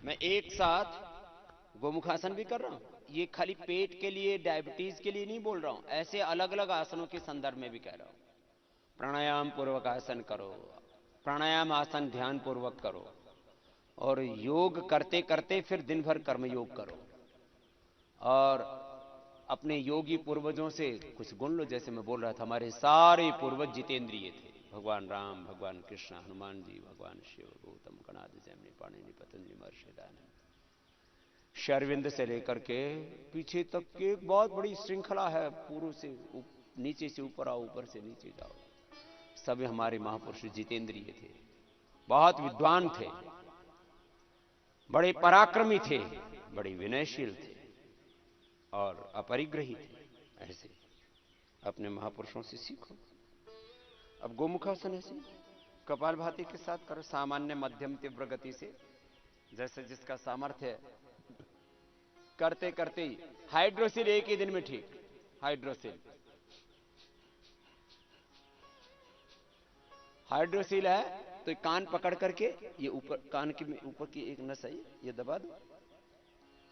मैं एक साथ गोमुखासन भी कर रहा हूं, ये खाली पेट के लिए, डायबिटीज के लिए नहीं बोल रहा हूं, ऐसे अलग अलग आसनों के संदर्भ में भी कह रहा हूं। प्राणायाम पूर्वक आसन करो, प्राणायाम आसन ध्यान पूर्वक करो, और योग करते करते फिर दिन भर कर्म योग करो। और अपने योगी पूर्वजों से कुछ गुण लो। जैसे मैं बोल रहा था, हमारे सारे पूर्वज जितेंद्रिय थे। भगवान राम, भगवान कृष्ण, हनुमान जी, भगवान शिव, गौतम, कणाद, जैमिनी, पाणिनि, पतंजलि, महर्षि दयानंद, शरविंद से लेकर के पीछे तक की एक बहुत बड़ी श्रृंखला है। पूर्व से नीचे से ऊपर आओ, ऊपर से नीचे जाओ। सभी हमारे महापुरुष जितेंद्रिय थे, बहुत विद्वान थे, बड़े पराक्रमी थे, बड़े विनयशील थे और अपरिग्रही थे। ऐसे अपने महापुरुषों से सीखो। अब गोमुखासन ऐसे कपालभाति के साथ करो, सामान्य मध्यम तीव्र गति से, जैसे जिसका सामर्थ्य है। करते करते ही हाइड्रोसिल एक ही दिन में ठीक। हाइड्रोसिल है तो कान पकड़ करके ये ऊपर, कान के ऊपर की एक नस है, ये दबा दो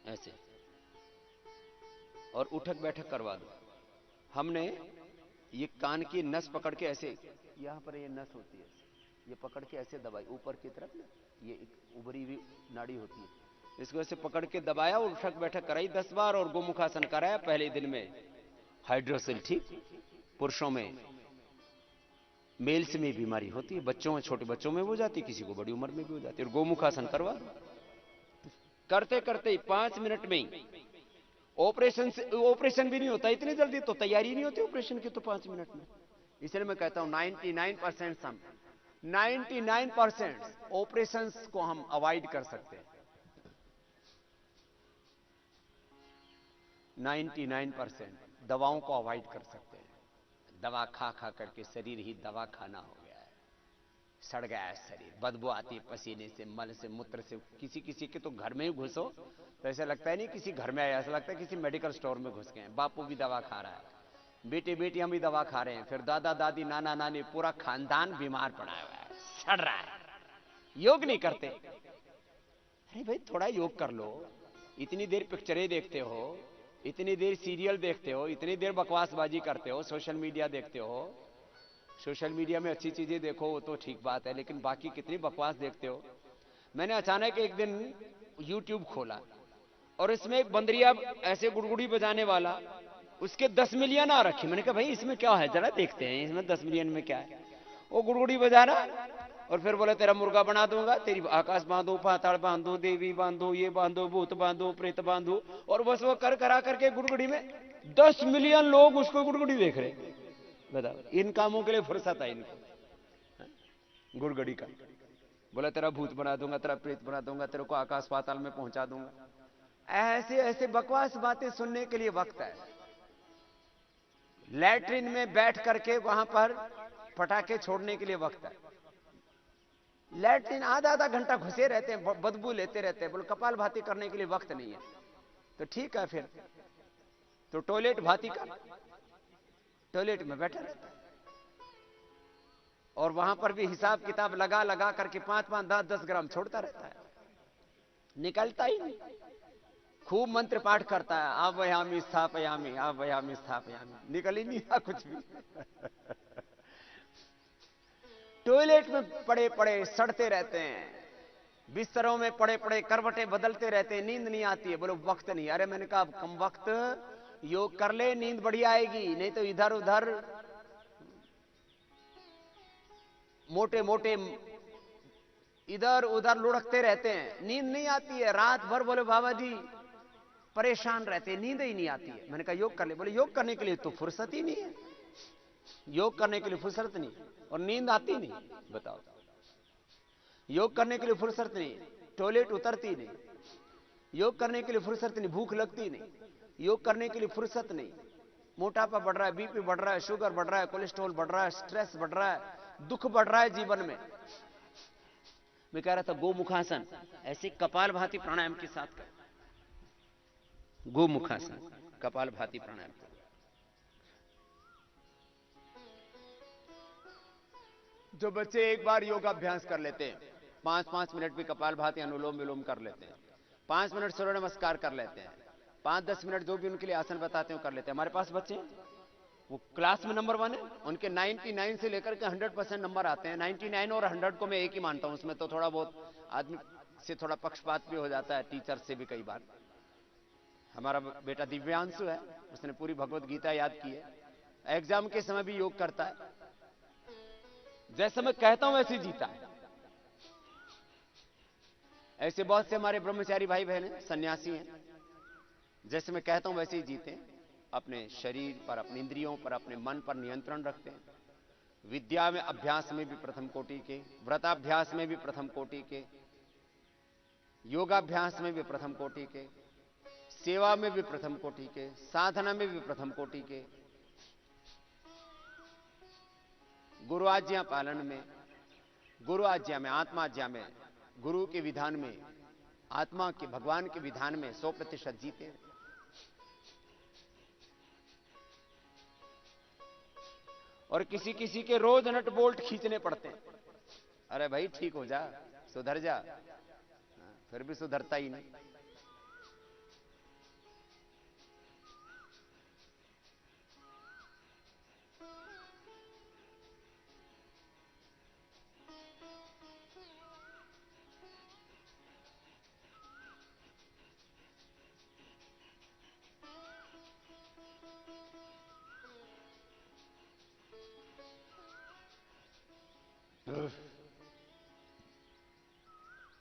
ऐसे, और उठक बैठक करवा दो। हमने ये कान की नस पकड़ के ऐसे, यहां पर ये नस होती है, ये पकड़ के ऐसे दबाई ऊपर की तरफ ना, ये एक उभरी हुई नाड़ी होती है, इसको ऐसे पकड़ के दबाया और उठक बैठक कराई 10 बार और गोमुखासन कराया पहले दिन में। हाइड्रोसिल ठीक। पुरुषों में, मेल्स में बीमारी होती है, बच्चों में, छोटे बच्चों में हो जाती है, किसी को बड़ी उम्र में भी हो जाती है। और गोमुखासन करवा करते करते 5 मिनट में ही ऑपरेशन भी नहीं होता इतनी जल्दी, तो तैयारी नहीं होती ऑपरेशन की तो 5 मिनट में। इसलिए मैं कहता हूं 99% ऑपरेशन को हम अवॉइड कर सकते हैं। 99% दवाओं को अवॉइड कर सकते हैं। दवा खा खा करके शरीर ही दवा खाना हो गया है, सड़ गया है शरीर, बदबू आती है पसीने से, मल से, मूत्र से। किसी के तो घर में ही घुसो तो ऐसा लगता है नहीं किसी घर में आया, ऐसा लगता है किसी मेडिकल स्टोर में घुस गए हैं। बापू भी दवा खा रहा है, बेटे बेटियां भी दवा खा रहे हैं, फिर दादा दादी, नाना नानी, पूरा खानदान बीमार पड़ा हुआ है, सड़ रहा है। योग नहीं करते। अरे भाई थोड़ा योग कर लो। इतनी देर पिक्चरें देखते हो, इतनी देर सीरियल देखते हो, इतनी देर बकवासबाजी करते हो, सोशल मीडिया देखते हो। सोशल मीडिया में अच्छी चीजें देखो वो तो ठीक बात है, लेकिन बाकी कितनी बकवास देखते हो। मैंने अचानक एक दिन YouTube खोला और इसमें एक बंदरिया ऐसे गुड़गुड़ी बजाने वाला, उसके 10 मिलियन आ रखे। मैंने कहा भाई इसमें क्या है, जरा देखते हैं इसमें 10 मिलियन में क्या है। वो गुड़गुड़ी बजा रहा और फिर बोले तेरा मुर्गा बना दूंगा, तेरी आकाश बांधो, पाताल बांधो, देवी बांधो, ये बांधो, भूत बांधो, प्रेत बांधो, और बस वो कर करा करके गुड़गुड़ी में 10 मिलियन लोग उसको गुड़गुड़ी देख रहे। बताओ, इन कामों के लिए फुर्सत है इनको गुड़गुड़ी का। बोला तेरा भूत बना दूंगा, तेरा प्रेत बना दूंगा, तेरे को आकाश पाताल में पहुंचा दूंगा। ऐसे ऐसे बकवास बातें सुनने के लिए वक्त है। लैट्रिन में बैठ करके वहां पर पटाखे छोड़ने के लिए वक्त है। लैट्रिन आधा घंटा घुसे रहते हैं, बदबू लेते रहते हैं। बोले कपाल भाती करने के लिए वक्त नहीं है, तो ठीक है फिर तो टॉयलेट भाती कर, टॉयलेट में बैठा रहता है और वहां पर भी हिसाब किताब लगा लगा करके 5-5, 10-10 ग्राम छोड़ता रहता है, निकलता ही नहीं। खूब मंत्र पाठ करता है, आवायामी स्थापयामी, आवायामी स्थापयामी, निकल ही नहीं था कुछ भी। टॉयलेट में पड़े पड़े सड़ते रहते हैं, बिस्तरों में पड़े पड़े करवटें बदलते रहते हैं, नींद नहीं आती है। बोलो वक्त नहीं। अरे मैंने कहा कम वक्त योग कर ले, नींद बढ़िया आएगी, नहीं तो इधर उधर मोटे मोटे इधर उधर लुढ़कते रहते हैं, नींद नहीं आती है। रात भर बोले बाबा जी परेशान रहते हैं, नींद ही नहीं आती है। मैंने कहा योग कर ले। बोले योग करने के लिए तो फुर्सत ही नहीं है, योग करने के लिए फुर्सत नहीं और नींद आती नहीं। बताओ, योग करने के लिए फुर्सत नहीं, टॉयलेट उतरती नहीं, योग करने के लिए फुर्सत नहीं, भूख लगती नहीं, योग करने के लिए फुर्सत नहीं। मोटापा बढ़ रहा है, बीपी बढ़ रहा है, शुगर बढ़ रहा है, कोलेस्ट्रॉल बढ़ रहा है, स्ट्रेस बढ़ रहा है, दुख बढ़ रहा है जीवन में। मैं कह रहा था गोमुखासन ऐसे कपाल भाती प्राणायाम के साथ कर, गोमुखासन कपाल भाती प्राणायाम। जो बच्चे एक बार योगाभ्यास कर लेते हैं, 5-5 मिनट भी कपाल भाती अनुलोम विलोम कर लेते हैं, 5 मिनट सूर्य नमस्कार कर लेते हैं, 5-10 मिनट जो भी उनके लिए आसन बताते हैं कर लेते हैं। हमारे पास बच्चे वो क्लास में नंबर 1 है, उनके 99 से लेकर के 100% नंबर आते हैं। 99 और 100 को मैं एक ही मानता हूं, उसमें तो थोड़ा बहुत आदमी से थोड़ा पक्षपात भी हो जाता है, टीचर से भी कई बार। हमारा बेटा दिव्यांशु है, उसने पूरी भगवत गीता याद की है, एग्जाम के समय भी योग करता है, जैसे मैं कहता हूं वैसे ही जीता है। ऐसे बहुत से हमारे ब्रह्मचारी भाई बहन हैं, सन्यासी हैं, जैसे मैं कहता हूं वैसे ही जीते हैं, अपने शरीर पर, अपनी इंद्रियों पर, अपने मन पर नियंत्रण रखते हैं। विद्या में अभ्यास में भी प्रथम कोटि के, व्रताभ्यास में भी प्रथम कोटि के, योगाभ्यास में भी प्रथम कोटि के, सेवा में भी प्रथम कोटि के, साधना में भी प्रथम कोटि के, गुरु आज्ञा पालन में, गुरु आज्ञा में, आत्मा आज्ञा में, गुरु के विधान में, आत्मा के भगवान के विधान में 100% जीते हैं। और किसी किसी के रोज नट बोल्ट खींचने पड़ते हैं। अरे भाई ठीक हो जा, सुधर जा, फिर भी सुधरता ही नहीं।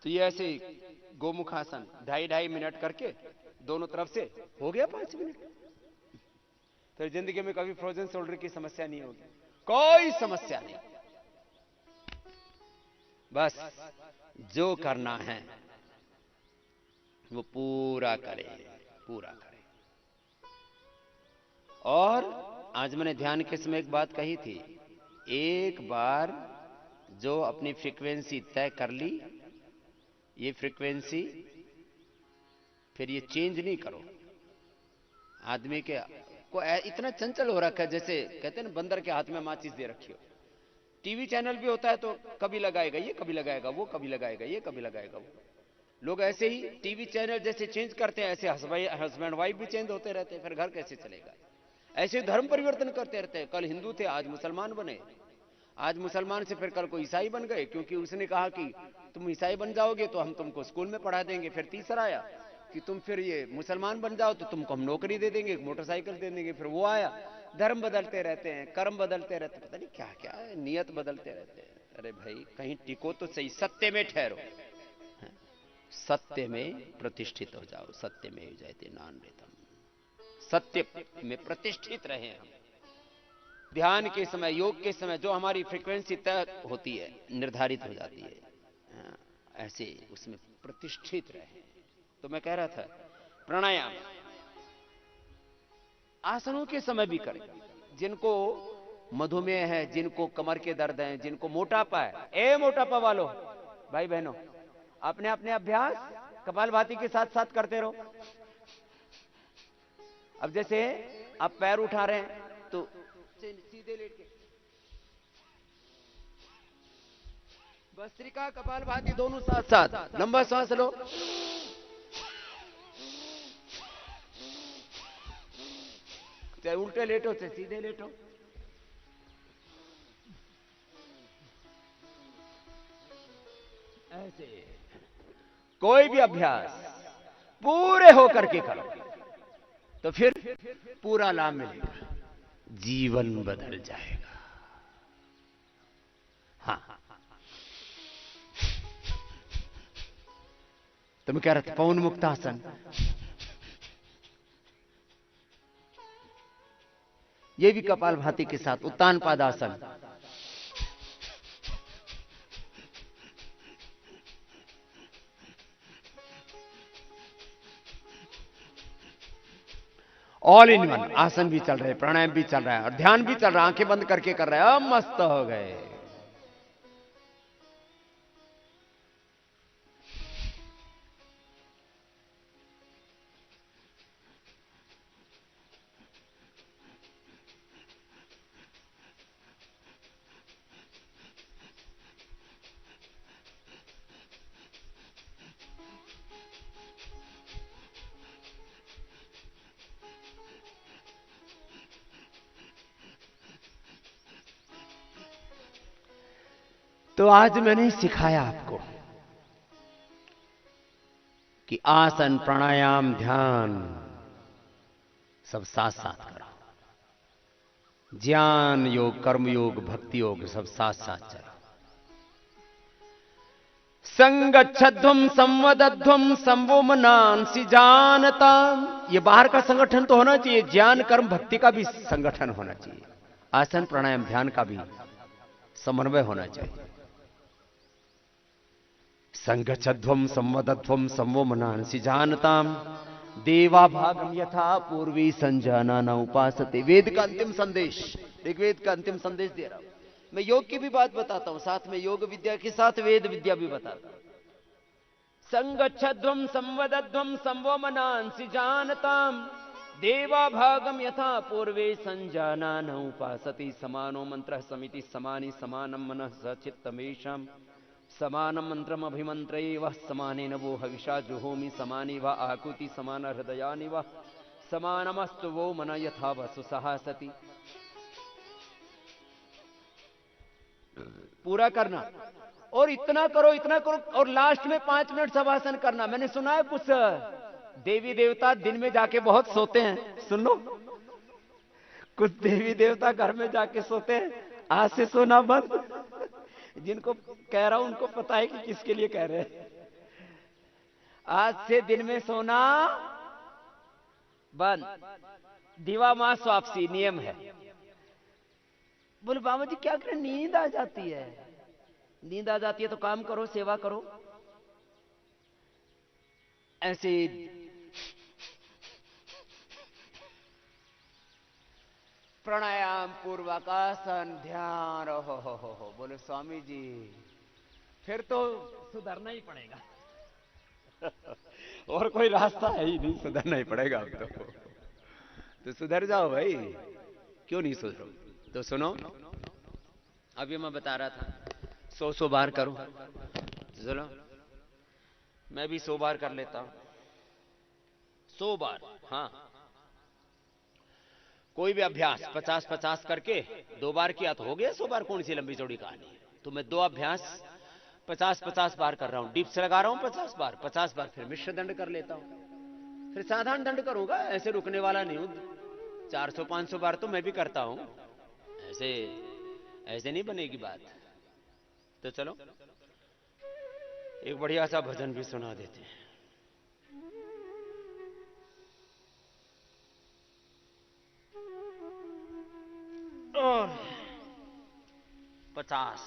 तो ये ऐसे गोमुखासन 2.5 मिनट करके दोनों तरफ से हो गया 5 मिनट। फिर जिंदगी में कभी फ्रोजन शोल्डर की समस्या नहीं होगी, कोई समस्या नहीं। बस जो करना है वो पूरा करे, पूरा करे। और आज मैंने ध्यान के समय एक बात कही थी, एक बार जो अपनी फ्रीक्वेंसी तय कर ली, ये फ्रीक्वेंसी फिर ये चेंज नहीं करो। आदमी के को इतना चंचल हो रखा है, जैसे कहते हैं ना बंदर के हाथ में माचिस दे रखी हो। टीवी चैनल भी होता है तो कभी लगाएगा ये, कभी लगाएगा वो, कभी लगाएगा ये, कभी लगाएगा वो। लोग ऐसे ही टीवी चैनल जैसे चेंज करते हैं, ऐसे हस्बैंड वाइफ भी चेंज होते रहते हैं, फिर घर कैसे चलेगा। ऐसे धर्म परिवर्तन करते रहते हैं। कल हिंदू थे, आज मुसलमान बने, आज मुसलमान से फिर कल को ईसाई बन गए, क्योंकि उसने कहा कि तुम ईसाई बन जाओगे तो हम तुमको स्कूल में पढ़ा देंगे। फिर तीसरा आया कि तुम फिर ये मुसलमान बन जाओ तो तुमको हम नौकरी दे देंगे, मोटरसाइकिल दे देंगे। फिर वो आया। धर्म बदलते रहते हैं, कर्म बदलते रहते हैं, पता नहीं क्या क्या है, नियत बदलते रहते हैं। अरे भाई कहीं टिको तो सही, सत्य में ठहरो, सत्य में प्रतिष्ठित हो जाओ। सत्य में जयते नान्यतम, सत्य में प्रतिष्ठित रहे हम। ध्यान के समय, योग के समय जो हमारी फ्रीक्वेंसी तय होती है, निर्धारित हो जाती है, ऐसे उसमें प्रतिष्ठित रहे। तो मैं कह रहा था प्राणायाम आसनों के समय भी करें। जिनको मधुमेह है, जिनको कमर के दर्द है, जिनको मोटापा है, ए मोटापा वालों भाई बहनों, अपने अपने अभ्यास कपालभाति के साथ साथ करते रहो। अब जैसे आप पैर उठा रहे हैं तो सीधे लेट के भस्त्रिका कपालभाति दोनों साथ साथ लंबा सांस लो। चाहे उल्टे लेटो चाहे सीधे लेटो। ऐसे कोई भी अभ्यास पूरे होकर के करो तो फिर पूरा लाभ मिलेगा, जीवन बदल जाएगा। हाँ, तो मैं कह रहा था पवन मुक्तासन, ये भी कपालभाति के साथ। उत्तान पादासन, ऑल इन वन। आसन भी चल रहे, प्राणायाम भी चल रहा है और ध्यान भी चल रहा है, आंखें बंद करके कर रहे हैं। अब मस्त हो गए। तो आज मैंने सिखाया आपको कि आसन, प्राणायाम, ध्यान सब साथ साथ करो। ज्ञान योग, कर्म योग, भक्ति योग सब साथ साथ चलो। संगच्छध्वम संवदध्वम संवोमनांसि जानता। ये बाहर का संगठन तो होना चाहिए, ज्ञान कर्म भक्ति का भी संगठन होना चाहिए। आसन प्राणायाम ध्यान का भी समन्वय होना चाहिए। संगच्छध्वम संवदध्वम संवोमनांसि जानताम देवा भागम यथा पूर्वी संजाना न उपासते। वेद का अंतिम संदेश, ऋग्वेद का अंतिम संदेश दे रहा हूं मैं। योग की भी बात बताता हूं, साथ में योग विद्या के साथ वेद विद्या भी बताता हूं। संगच्छध्वम संवदध्वम संवोमनांसि जानताम देवा भागम यथा पूर्वे संजाना न उपासति। समानो मंत्र समिति समानि समानम मनः सचित्तमेषाम समानम मंत्रम अभिमंत्रैव समानेन वो हविषा जुहोमि समानि वा आकुति समान हृदयानि वा समानमस्तु वो मन यथा वसु सहासति। पूरा करना और इतना करो इतना करो, और लास्ट में 5 मिनट शवासन करना। मैंने सुना है कुछ देवी देवता दिन में जाके बहुत सोते हैं, सुन लो, कुछ देवी देवता घर में जाके सोते हैं। आज से सोना बंद। जिनको कह रहा हूं उनको पता है कि किसके लिए कह रहे हैं। आज से दिन में सोना बंद, दिवा मां स्वापसी नियम है। बोले बाबा जी क्या करें, नींद आ जाती है। नींद आ जाती है तो काम करो, सेवा करो। ऐसे प्राणायाम पूर्वक आसन ध्यान। हो बोले स्वामी जी फिर तो सुधरना ही पड़ेगा। और कोई रास्ता है ही नहीं, सुधरना ही पड़ेगा अब तो सुधर जाओ भाई, क्यों नहीं सुधरो। तो सुनो, अभी मैं बता रहा था 100 बार करो। चलो मैं भी 100 बार कर लेता हूं। 100 बार, हाँ। कोई भी अभ्यास 50-50 करके 2 बार किया तो हो गया 100 बार। कौन सी लंबी चौड़ी कहानी है। तो मैं 2 अभ्यास 50-50 बार कर रहा हूं। डिप्स लगा रहा हूं 50 बार, 50 बार फिर मिश्र दंड कर लेता हूं। फिर साधारण दंड करूंगा, ऐसे रुकने वाला नहीं हूं। 400-500 बार तो मैं भी करता हूं, ऐसे नहीं बनेगी बात। तो चलो एक बढ़िया सा भजन भी सुना देते हैं। और 50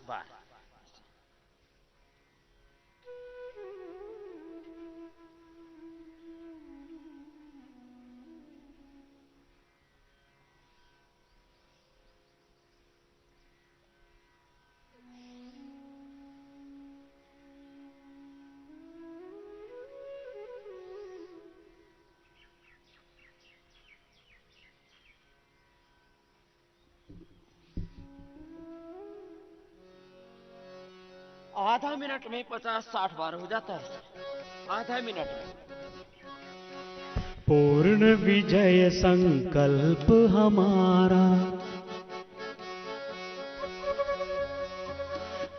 बार। आधा मिनट में 50-60 बार हो जाता है, आधा मिनट में।
पूर्ण विजय संकल्प हमारा,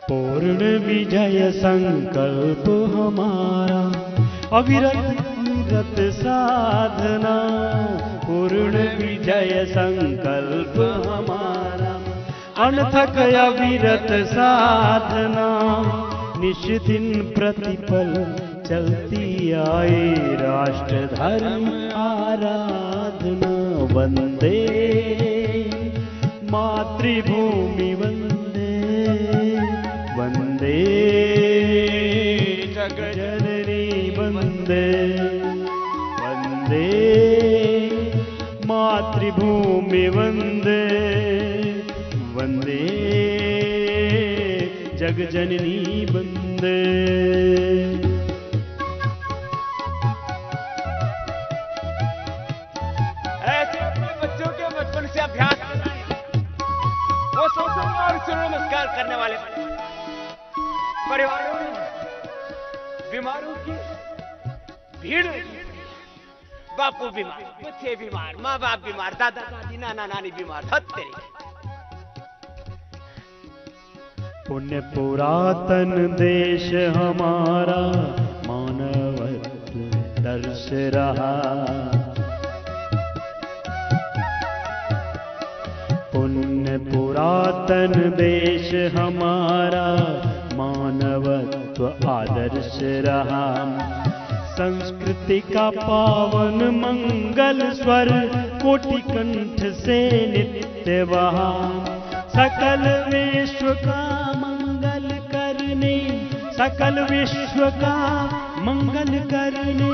पूर्ण विजय संकल्प हमारा, अविरत साधना। पूर्ण विजय संकल्प हमारा, अनथक अविरत साधना। निष्दिन प्रतिपल चलती आए राष्ट्र धर्म आराधना। वंदे मातृभूमि वंदे, वंदे जगजननी वंदे, वंदे मातृभूमि वंदे, वंदे जगजननी वंदे।
ऐसे अपने बच्चों के बचपन से अभ्यास कराएं। वो सोचो और सूर्य नमस्कार करने वाले परिवारों में बीमारों की भीड़। बापू बीमार, बच्चे बीमार, माँ बाप बीमार, दादा दादी नाना नानी बीमार, हद तेरी।
पुण्य पुरातन देश हमारा, मानवत्व दर्श रहा। पुण्य पुरातन देश हमारा, मानवत्व आदर्श रहा। संस्कृति का पावन मंगल स्वर, कोटि कंठ से नित्य बहा। सकल विश्व का मंगल करने, सकल विश्व का मंगल करने,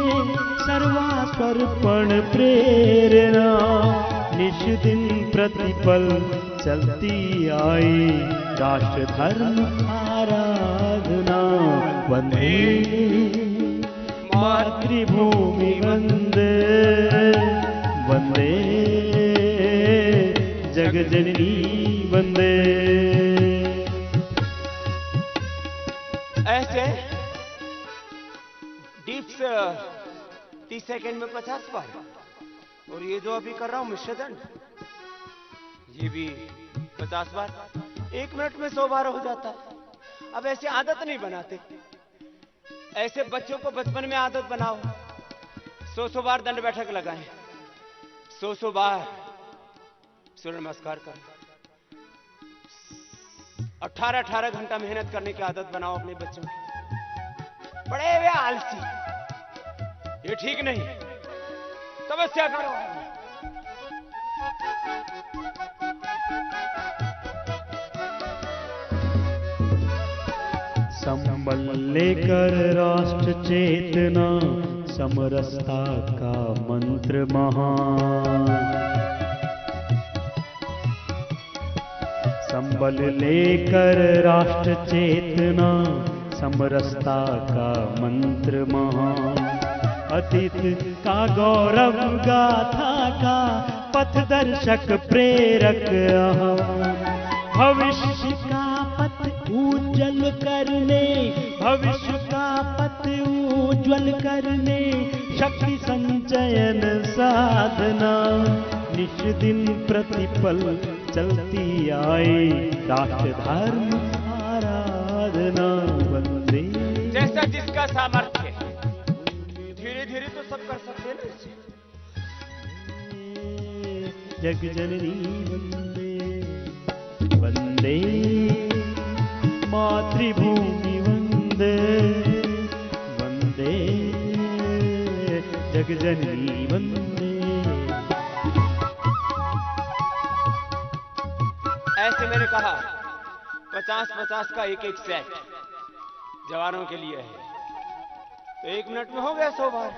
सर्वास्पर्पण प्रेरणा। निश दिन प्रतिपल चलती आई, राष्ट्र धर्म आराधना। वंदे मातृभूमि वंदे, वंदे जगजननी वंदे।
ऐसे डीप्स 30 सेकंड में 50 बार, और ये जो अभी कर रहा हूं मिश्रदंड, ये भी 50 बार। 1 मिनट में 100 बार हो जाता है। अब ऐसे आदत नहीं बनाते, ऐसे बच्चों को बचपन में आदत बनाओ। 100 बार दंड बैठक लगाएं, 100 बार सूर्य नमस्कार करें। 18 घंटा मेहनत करने की आदत बनाओ अपने बच्चों की। बड़े वे आलसी, ये ठीक नहीं। तपस्या करो।
संबल लेकर राष्ट्र चेतना, समरसता का मंत्र महान। संबल लेकर राष्ट्र चेतना, समरसता का मंत्र महान। अतीत का गौरव गाथा का पथदर्शक प्रेरक अहम। भविष्य का पथ उज्जवल करने, भविष्य का पथ उज्जवल करने, शक्ति संचयन साधना। निश दिन प्रतिपल चलती आई, राष्ट्र धर्म आराधना। वंदे
जैसा जिसका सामर्थ्य, धीरे धीरे तो सब कर सकते हैं ना।
जगजननी वंदे, वंदे मातृभूमि वंदे, वंदे जगजननी वंदे।
ऐसे मैंने कहा 50-50 का एक सेट जवानों के लिए है, तो 1 मिनट में हो गया 100 बार।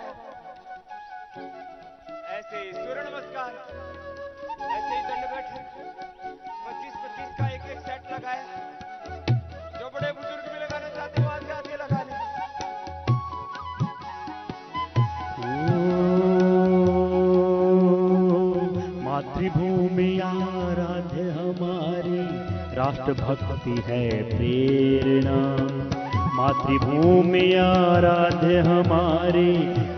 ऐसे सूर्य नमस्कार, ऐसे ही दंड बैठक 25-25 का एक सेट लगाया। जो बड़े बुजुर्ग भी लगाना चाहते वो आगे आगे लगा लें।
मातृभूमि आराध्य हमारी, राष्ट्र भक्ति है प्रेरणा। मातृभूमि आराध्य हमारी,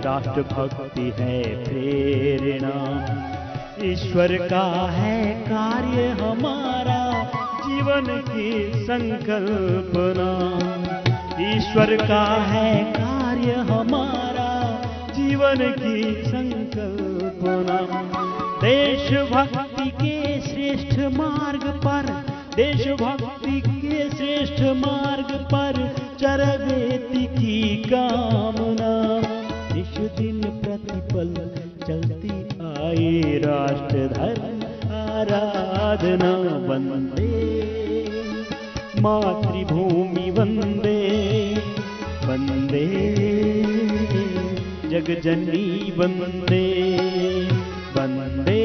राष्ट्र भक्ति है प्रेरणा। ईश्वर का है कार्य हमारा, जीवन की संकल्पना। ईश्वर का है कार्य हमारा, जीवन की संकल्पना। देशभक्ति के श्रेष्ठ मार्ग पर, देशभक्ति के श्रेष्ठ मार्ग पर चरवेती की कामना। निश दिन प्रतिपल चलती आई, राष्ट्र धर्म आराधना। वंदे मातृभूमि वंदे, वंदे जगजननी वंदे, वंदे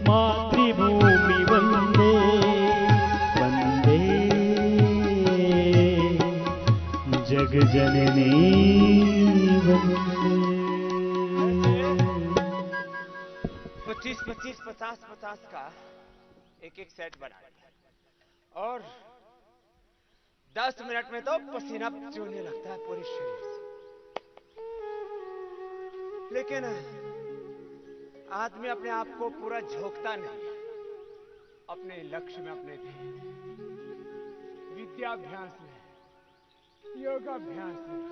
मातृभूमि वंदे, वंदे जगजननी वंदे।
25-25, 50-50 का एक सेट बना लिया, और 10 मिनट में तो पसीना चूने लगता है पूरे शरीर से। लेकिन आदमी अपने आप को पूरा झोंकता नहीं अपने लक्ष्य में, अपने ध्येय, विद्याभ्यास में, योगाभ्यास में,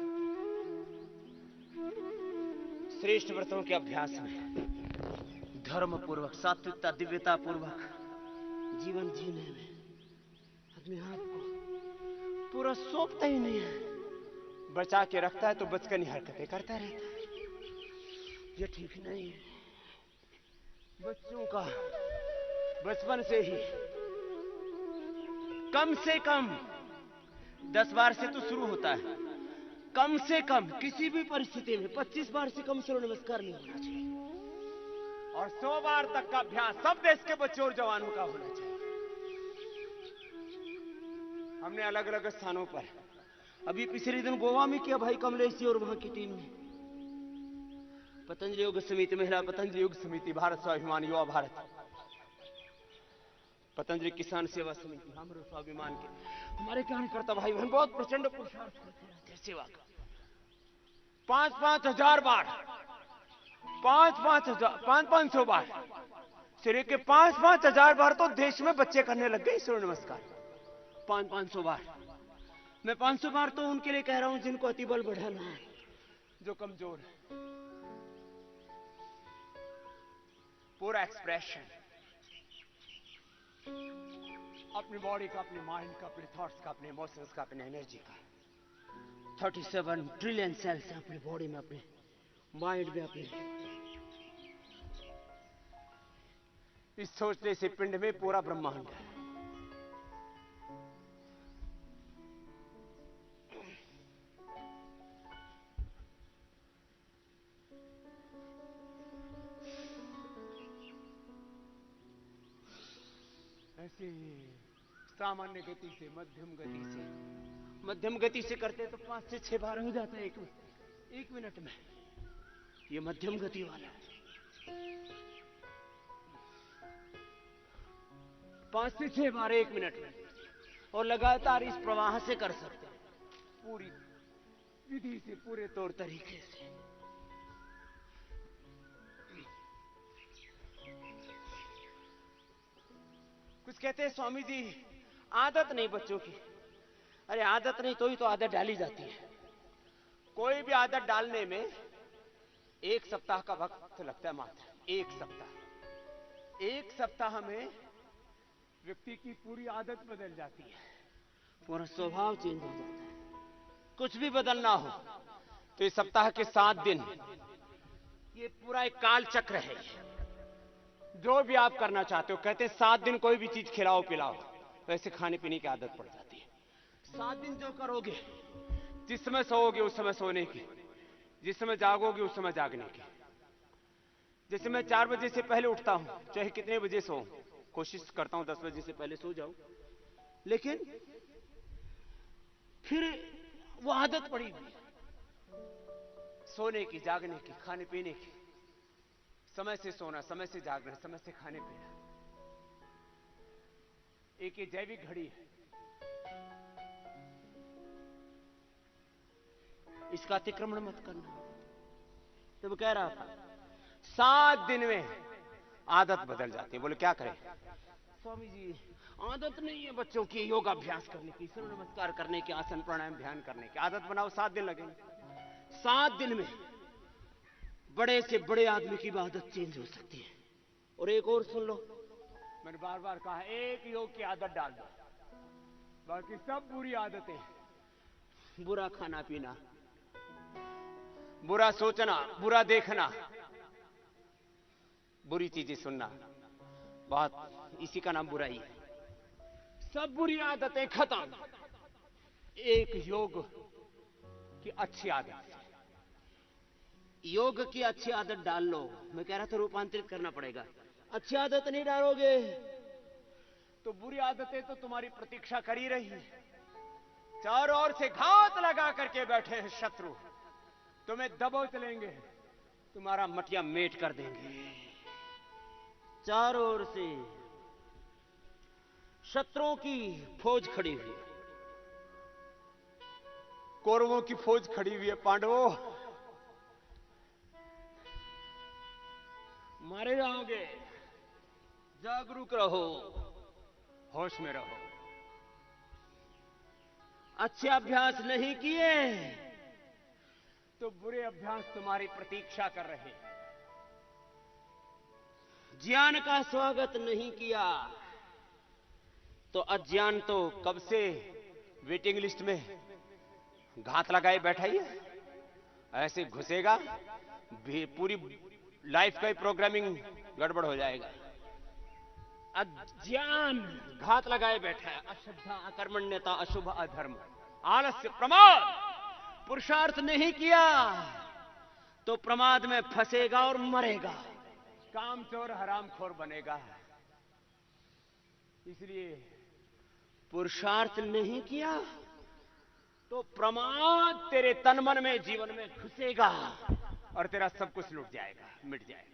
श्रेष्ठ व्रतों के अभ्यास में,
धर्म पूर्वक, सात्विकता, दिव्यता पूर्वक जीवन जीने में अपने आप को पूरा सौंपता ही नहीं है,
बचा के रखता है तो बचकानी हरकतें करता रहता है।
ये ठीक नहीं है। बच्चों का बचपन से ही कम से कम 10 बार से तो शुरू होता है, कम से कम किसी भी परिस्थिति में 25 बार से कम सूर्य नमस्कार नहीं होना चाहिए,
और 100 बार तक का अभ्यास सब देश के बच्चों और जवानों का होना चाहिए। हमने अलग अलग स्थानों पर
अभी पिछले दिन गोवा में किया भाई कमलेश जी और वहां की टीम ने। पतंजलि योग समिति, महिला पतंजलि योग समिति, भारत स्वाभिमान युवा भारत, पतंजलि किसान सेवा समिति, हमारे स्वाभिमान के हमारे कार्यकर्ता भाई बहन बहुत प्रचंड पुरुषार्थ करते हैं सेवा का।
5-5 हजार बार, 500 बार, सिरे के 5-5 हजार बार तो देश में बच्चे करने लग गए सूर्य नमस्कार।
500 बार। मैं 500 बार तो उनके लिए कह रहा हूं जिनको अति बल बढ़ाना है,
जो कमजोर है। पूरा एक्सप्रेशन अपनी बॉडी का, अपने माइंड का, अपने थॉट्स का, अपने इमोशंस का, अपने एनर्जी का।
37 ट्रिलियन सेल्स हैं अपनी बॉडी में, अपने माइंड में, अपने
इस सोचने से पिंड में पूरा ब्रह्मांड है। ऐसे सामान्य गति से,
मध्यम गति से करते तो 5 से 6 बार हो जाता है एक मिनट में। ये मध्यम गति वाला है। 5 से 6 बार 1 मिनट में, और लगातार इस प्रवाह से कर सकते हैं, पूरी विधि से, पूरे तौर तरीके से।
कुछ कहते हैं स्वामी जी आदत नहीं बच्चों की।
अरे आदत नहीं तो ही तो आदत डाली जाती है।
कोई भी आदत डालने में 1 सप्ताह का वक्त लगता है, मात्र 1 सप्ताह। 1 सप्ताह में व्यक्ति की पूरी आदत बदल जाती है,
पूरा स्वभाव चेंज हो जाता है। कुछ भी बदलना हो
तो इस सप्ताह के 7 दिन
ये पूरा एक काल चक्र है।
जो भी आप करना चाहते हो, कहते हैं 7 दिन कोई भी चीज खिलाओ पिलाओ, वैसे खाने पीने की आदत पड़ जाती है।
7 दिन जो करोगे,
जिस समय सोओगे उस समय सोने की, जिस समय जागोगे उस समय जागने की। जैसे मैं 4 बजे से पहले उठता हूं, चाहे कितने बजे सो, कोशिश करता हूं 10 बजे से पहले सो जाऊं,
लेकिन फिर वो आदत पड़ी हुई
सोने की, जागने की, खाने पीने की। समय से सोना, समय से जागना, समय से खाने पीना। एक ये जैविक घड़ी है,
इसका अतिक्रमण मत करना। तब कह रहा था
7 दिन में आदत बदल जाती है। बोले क्या करें
स्वामी जी? आदत नहीं है बच्चों की योगाभ्यास करने की, सूर्य नमस्कार करने की, आसन प्राणायाम ध्यान करने की।
आदत बनाओ, 7 दिन लगेंगे।
7 दिन में बड़े से बड़े आदमी की आदत चेंज हो सकती है। और एक और सुन लो,
मैंने बार बार कहा, एक योग की आदत डाल दो, बाकी सब बुरी आदतें।
बुरा खाना पीना,
बुरा सोचना, बुरा देखना, बुरी चीजें सुनना, बहुत इसी का नाम बुराई है। सब बुरी आदतें खत्म एक योग की अच्छी आदत।
योग की अच्छी आदत डाल लो। मैं कह रहा था रूपांतरित करना पड़ेगा। अच्छी आदत नहीं डालोगे
तो बुरी आदतें तो तुम्हारी प्रतीक्षा कर ही रही है। चारों ओर से घात लगा करके बैठे हैं शत्रु, तुम्हें दबोच लेंगे, तुम्हारा मटिया मेट कर देंगे।
चारों ओर से शत्रुओं की फौज खड़ी हुई है,
कौरवों की फौज खड़ी हुई है। पांडवों,
मारे जाओगे, जागरूक रहो,
होश में रहो।
अच्छे अभ्यास नहीं किए
तो बुरे अभ्यास तुम्हारी प्रतीक्षा कर रहे हैं।
ज्ञान का स्वागत नहीं किया तो अज्ञान तो कब से वेटिंग लिस्ट में घात लगाए बैठा ही है। ऐसे घुसेगा पूरी लाइफ का ही प्रोग्रामिंग गड़बड़ हो जाएगा। अज्ञान घात लगाए बैठा है, अश्रद्धा, अकर्मण्यता, अशुभ, अधर्म, आलस्य, प्रमाद। पुरुषार्थ नहीं किया तो प्रमाद में फंसेगा और मरेगा,
कामचोर हरामखोर बनेगा। इसलिए
पुरुषार्थ नहीं किया तो प्रमाद तेरे तन मन में, जीवन में घुसेगा
और तेरा सब कुछ लुट जाएगा, मिट जाएगा।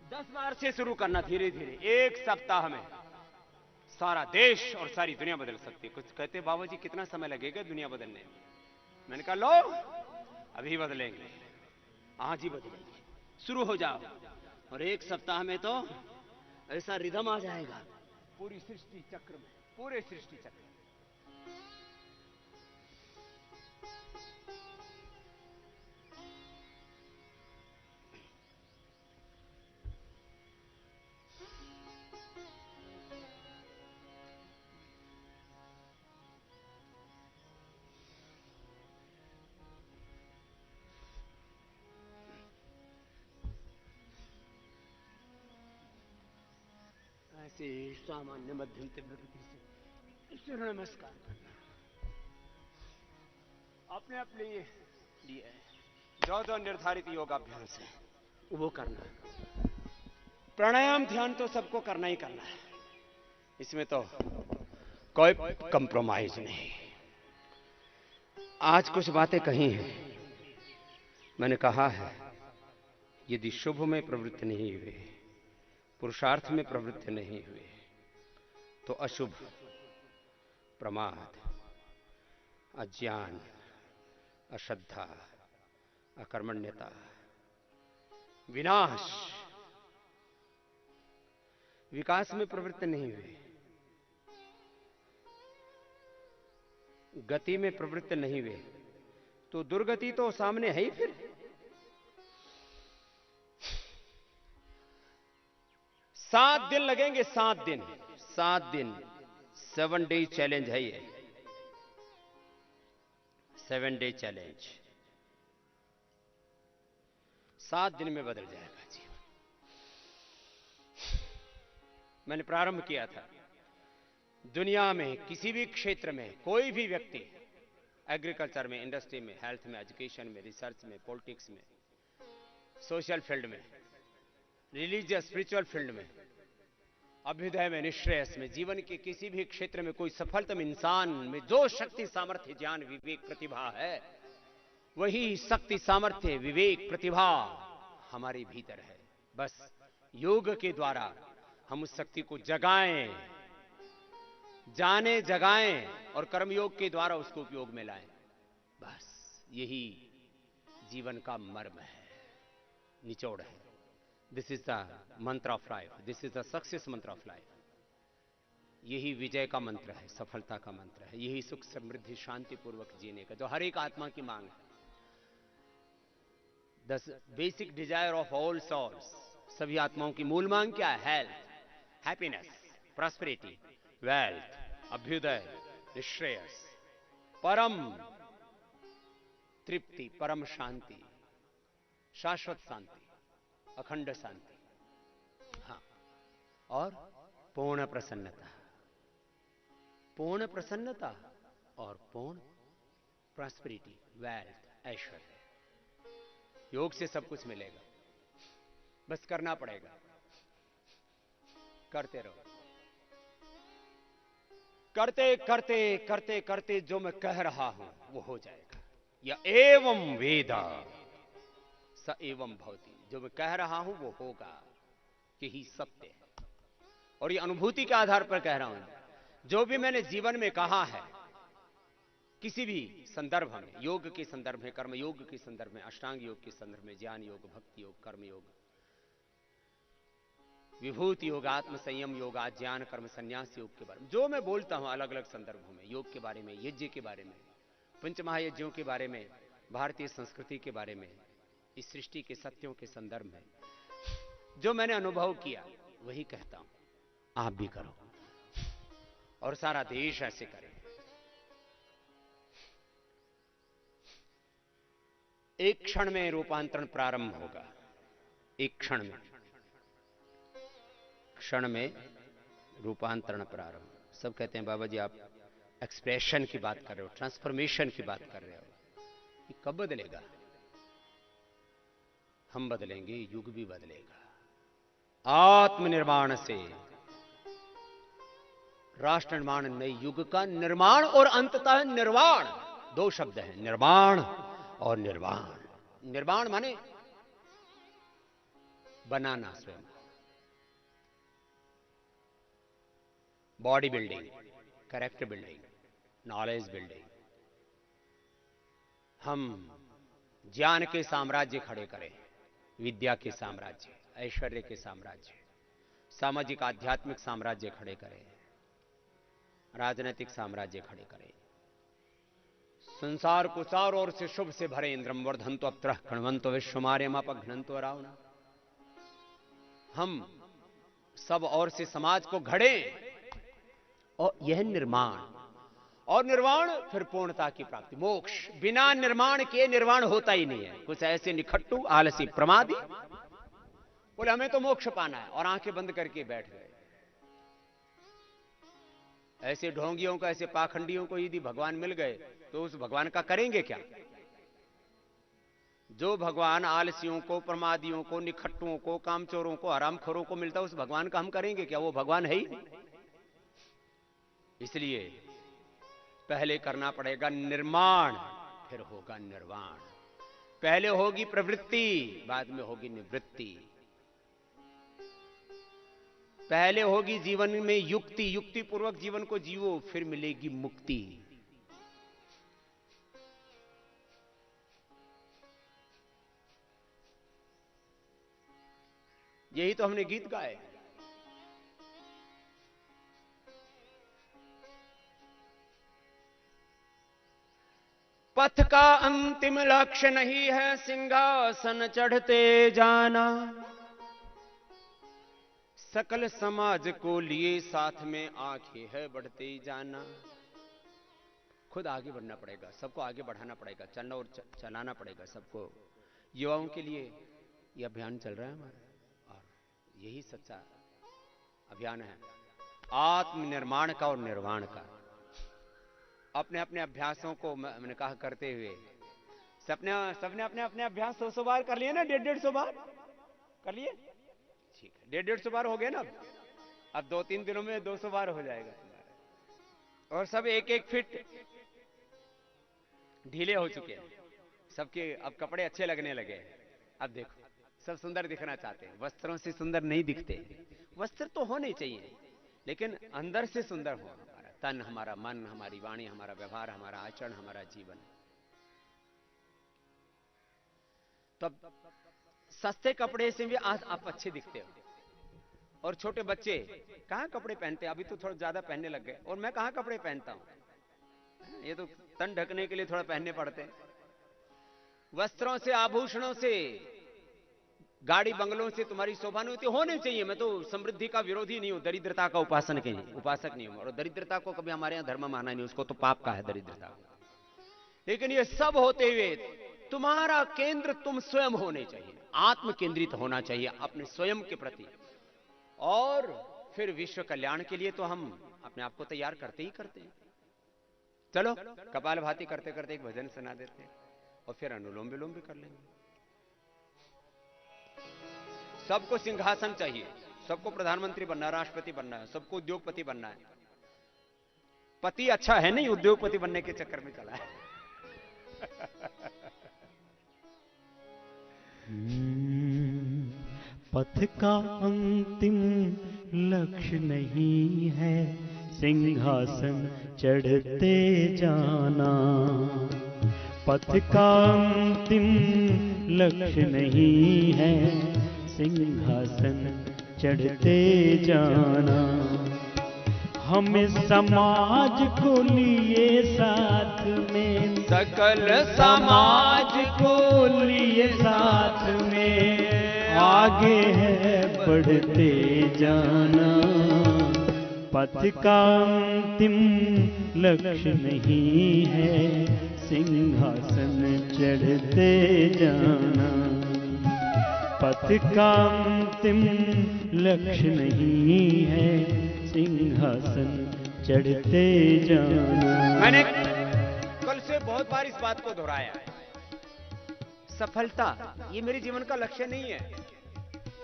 दस बार से शुरू करना, धीरे धीरे। एक सप्ताह में सारा देश और सारी दुनिया बदल सकती है। कुछ कहते बाबा जी कितना समय लगेगा दुनिया बदलने में? मैंने कहा लो अभी बदलेंगे, आज ही बदलेंगे। शुरू हो जाओ और एक सप्ताह में तो ऐसा रिदम आ जाएगा
पूरी सृष्टि चक्र में, पूरे सृष्टि चक्र में।
ऐसे सामान्य मध्यम तीव्र गति से ईश्वर नमस्कार करना,
अपने अपने लिए जो जो निर्धारित योगाभ्यास है वो करना है।
प्राणायाम ध्यान तो सबको करना ही करना है,
इसमें तो कोई कंप्रोमाइज नहीं। आज कुछ बातें कही हैं, मैंने कहा है यदि शुभ में प्रवृत्त नहीं हुए, पुरुषार्थ में प्रवृत्त नहीं हुए, तो अशुभ, प्रमाद, अज्ञान, अश्रद्धा, अकर्मण्यता, विनाश, विकास में प्रवृत्त नहीं हुए, गति में प्रवृत्त नहीं हुए, तो दुर्गति तो सामने है ही। फिर 7 दिन लगेंगे, 7 दिन, 7 डे चैलेंज है ये, 7 डे चैलेंज। 7 दिन में बदल जाएगा जीवन। मैंने प्रारंभ किया था, दुनिया में किसी भी क्षेत्र में कोई भी व्यक्ति, एग्रीकल्चर में, इंडस्ट्री में, हेल्थ में, एजुकेशन में, रिसर्च में, पॉलिटिक्स में, सोशल फील्ड में, रिलीजियस स्पिरिचुअल फील्ड में, अभ्युदय में, निश्रेयस में, जीवन के किसी भी क्षेत्र में कोई सफलतम इंसान में जो शक्ति, सामर्थ्य, ज्ञान, विवेक, प्रतिभा है, वही शक्ति, सामर्थ्य, विवेक, प्रतिभा हमारे भीतर है। बस योग के द्वारा हम उस शक्ति को जगाएं, जाने, जगाएं और कर्मयोग के द्वारा उसको उपयोग में लाएं। बस यही जीवन का मर्म है, निचोड़ है। दिस इज द मंत्र of life, this is the success मंत्र ऑफ लाइफ। यही विजय का मंत्र है, सफलता का मंत्र है, यही सुख, समृद्धि, शांति पूर्वक जीने का जो हर एक आत्मा की मांग है। The basic desire of all souls, सभी आत्माओं की मूल मांग क्या है? हेल्थ, हैप्पीनेस, प्रॉस्पेरिटी, वेल्थ, अभ्युदय, निश्रेयस, परम तृप्ति, परम शांति, शाश्वत शांति, अखंड शांति, हाँ, और पूर्ण प्रसन्नता, पूर्ण प्रसन्नता और पूर्ण प्रॉस्पेरिटी, वेल्थ, ऐश्वर्य। योग से सब कुछ मिलेगा, बस करना पड़ेगा। करते रहो, करते करते करते करते जो मैं कह रहा हूं वो हो जाएगा। या एवं वेदा स एवं भवति, जो मैं कह रहा हूं वो होगा, यही सत्य है। और ये अनुभूति के आधार पर कह रहा हूं। जो भी मैंने जीवन में कहा है, किसी भी संदर्भ में, योग के संदर्भ में, कर्म योग के संदर्भ में, अष्टांग योग के संदर्भ में, ज्ञान योग, भक्ति योग, कर्म योग,
विभूति योग, आत्म संयम योग, ज्ञान कर्म संन्यास योग के बारे में जो मैं बोलता हूं अलग अलग संदर्भों में, योग के बारे में, यज्ञ के बारे में, पंचमहायज्ञों के बारे में, भारतीय संस्कृति के बारे में, इस सृष्टि के सत्यों के संदर्भ में जो मैंने अनुभव किया वही कहता हूं। आप भी करो और सारा देश ऐसे करे। एक क्षण में रूपांतरण प्रारंभ होगा, एक क्षण में रूपांतरण प्रारंभ। सब कहते हैं बाबा जी आप एक्सप्रेशन की बात कर रहे हो, ट्रांसफॉर्मेशन की बात कर रहे हो, ये कब बदलेगा? हम बदलेंगे, युग भी बदलेगा। आत्मनिर्माण से राष्ट्र निर्माण, नए युग का निर्माण और अंततः निर्वाण, दो शब्द हैं, निर्माण और निर्वाण। निर्माण माने बनाना, स्वयं body building, character building, knowledge building. हम ज्ञान के साम्राज्य खड़े करें, विद्या के साम्राज्य, ऐश्वर्य के साम्राज्य, सामाजिक आध्यात्मिक साम्राज्य खड़े करें, राजनीतिक साम्राज्य खड़े करें, संसार को चारों ओर से शुभ से भरे। इंद्रम वर्धंतो अप्त्रः कृण्वन्तो विश्वमार्यमापघ्नन्तो रावणा। हम सब ओर से समाज को घड़े और यह निर्माण और निर्वाण, फिर पूर्णता की प्राप्ति, मोक्ष। बिना निर्माण के निर्वाण होता ही नहीं है। कुछ ऐसे निखट्टू आलसी प्रमादी बोले हमें तो मोक्ष पाना है और आंखें बंद करके बैठ गए। ऐसे ढोंगियों को, ऐसे पाखंडियों को यदि भगवान मिल गए तो उस भगवान का करेंगे क्या? जो भगवान आलसियों को, प्रमादियों को, निखट्टुओं को, कामचोरों को, हरामखोरों को मिलता है, उस भगवान का हम करेंगे क्या? वो भगवान है ही नहीं। इसलिए पहले करना पड़ेगा निर्माण, फिर होगा निर्वाण। पहले होगी प्रवृत्ति, बाद में होगी निवृत्ति। पहले होगी जीवन में युक्ति, युक्ति पूर्वक जीवन को जीवो, फिर मिलेगी मुक्ति। यही तो हमने गीत गाए। पथ का अंतिम लक्ष्य नहीं है सिंहासन चढ़ते जाना, सकल समाज को लिए साथ में आंखें है बढ़ते जाना। खुद आगे बढ़ना पड़ेगा, सबको आगे बढ़ाना पड़ेगा, चलना और चलाना पड़ेगा सबको। युवाओं के लिए यह अभियान चल रहा है हमारा, और यही सच्चा अभियान है आत्मनिर्माण का और निर्वाण का। अपने अपने अभ्यासों को मैंने कहा करते हुए, सबने अपने अपने अभ्यास 100 बार कर लिए ना, 150 बार कर लिए, ठीक है, 150 बार हो गए ना। अब 2-3 दिनों में 200 बार हो जाएगा तुम्हारा। और सब एक एक फिट ढीले हो चुके हैं सबके, अब कपड़े अच्छे लगने लगे। अब देखो सब सुंदर दिखना चाहते हैं, वस्त्रों से सुंदर नहीं दिखते। वस्त्र तो होने चाहिए लेकिन अंदर से सुंदर हो। हमारा तन, हमारा मन, हमारी वाणी, हमारा व्यवहार, हमारा आचरण, हमारा जीवन। तब सस्ते कपड़े से भी आज आप अच्छे दिखते हो। और छोटे बच्चे कहां कपड़े पहनते हैं, अभी तो थोड़ा ज्यादा पहनने लग गए। और मैं कहां कपड़े पहनता हूं, ये तो तन ढकने के लिए थोड़ा पहनने पड़ते हैं। वस्त्रों से, आभूषणों से, गाड़ी बंगलों से तुम्हारी शोभा नहीं होती। होने चाहिए, मैं तो समृद्धि का विरोधी नहीं हूं, दरिद्रता का उपासक नहीं हूं। और दरिद्रता को कभी हमारे यहां धर्म माना नहीं, उसको तो पाप का है दरिद्रता। लेकिन ये सब होते हुए तुम्हारा केंद्र तुम स्वयं होने चाहिए, आत्म केंद्रित होना चाहिए अपने स्वयं के प्रति। और फिर विश्व कल्याण के लिए तो हम अपने आप को तैयार करते ही करते हैं। चलो कपालभाति करते करते एक भजन सुना देते हैं और फिर अनुलोम विलोम भी कर लेंगे। सबको सिंहासन चाहिए, सबको प्रधानमंत्री बनना है, राष्ट्रपति बनना है, सबको उद्योगपति बनना है। पति अच्छा है नहीं, उद्योगपति बनने के चक्कर में चला है।
पथ का अंतिम लक्ष्य नहीं है सिंहासन चढ़ते जाना। पथ का अंतिम लक्ष्य नहीं है सिंहासन चढ़ते जाना। हमें समाज को लिए साथ में,
सकल
समाज को लिए साथ में, आगे है बढ़ते जाना। पथ का अंतिम लक्ष्य नहीं है सिंहासन चढ़ते जाना। पथ का अंतिम लक्ष्य नहीं है सिंहासन चढ़ते जाना।
मैंने कल से बहुत बार इस बात को दोहराया है, सफलता ये मेरे जीवन का लक्ष्य नहीं है,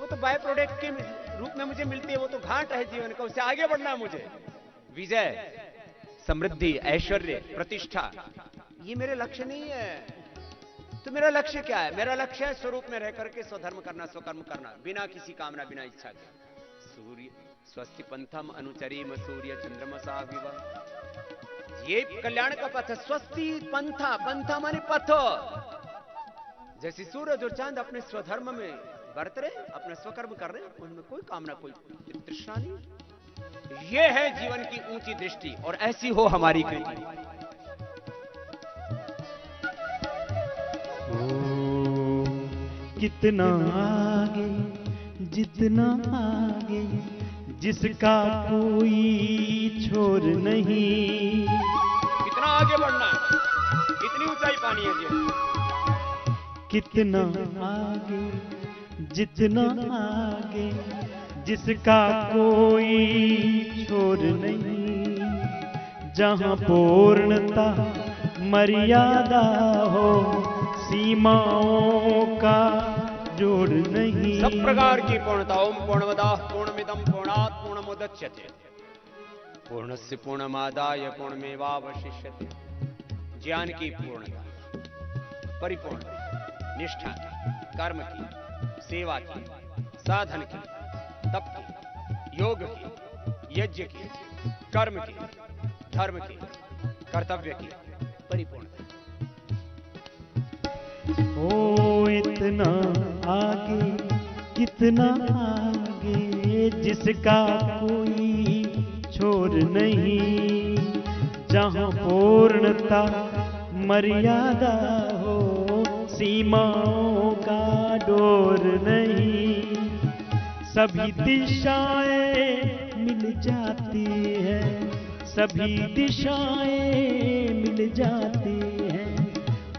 वो तो बाय प्रोडक्ट के रूप में मुझे मिलती है, वो तो घाट है जीवन का, उससे आगे बढ़ना है मुझे। विजय, समृद्धि, ऐश्वर्य, प्रतिष्ठा ये मेरे लक्ष्य नहीं है। तो मेरा लक्ष्य क्या है? मेरा लक्ष्य है स्वरूप में रह करके स्वधर्म करना, स्वकर्म करना, बिना किसी कामना, बिना इच्छा के। सूर्य स्वस्ति पंथम अनुचरीम सूर्य चंद्रमसा विवा, ये कल्याण का पथ है। स्वस्ति पंथा, पंथा माने पथ। जैसे सूरज और चांद अपने स्वधर्म में बरत रहे, अपना स्वकर्म कर रहे, उनमें कोई कामना, कोई तृष्णा नहीं। ये है जीवन की ऊंची दृष्टि, और ऐसी हो हमारी कृति।
कितना आगे, जितना आगे, जिसका कोई छोर नहीं।
कितना आगे बढ़ना है, इतनी ऊंचाई पानी है जी।
कितना आगे, जितना आगे, जिसका कोई छोर नहीं। जहां पूर्णता मर्यादा हो, सीमाओं का जोड़ नहीं।
सब प्रकार की पूर्णता। ओम पूर्णमदः पूर्णमिदं पूर्णात् पूर्णमुदच्यते पूर्णस्य पूर्णमादाय पूर्णमेवावशिष्यते। ज्ञान की पूर्णता, परिपूर्णता, निष्ठा की, कर्म की, सेवा की, साधन की, तप की, योग की, यज्ञ की, कर्म की, धर्म की, कर्तव्य की परिपूर्णता।
ओ इतना आगे, कितना आगे, जिसका कोई छोर नहीं। जहां पूर्णता मर्यादा हो, सीमाओं का डोर नहीं। सभी दिशाएं मिल जाती हैं, सभी दिशाएं मिल जाती हैं।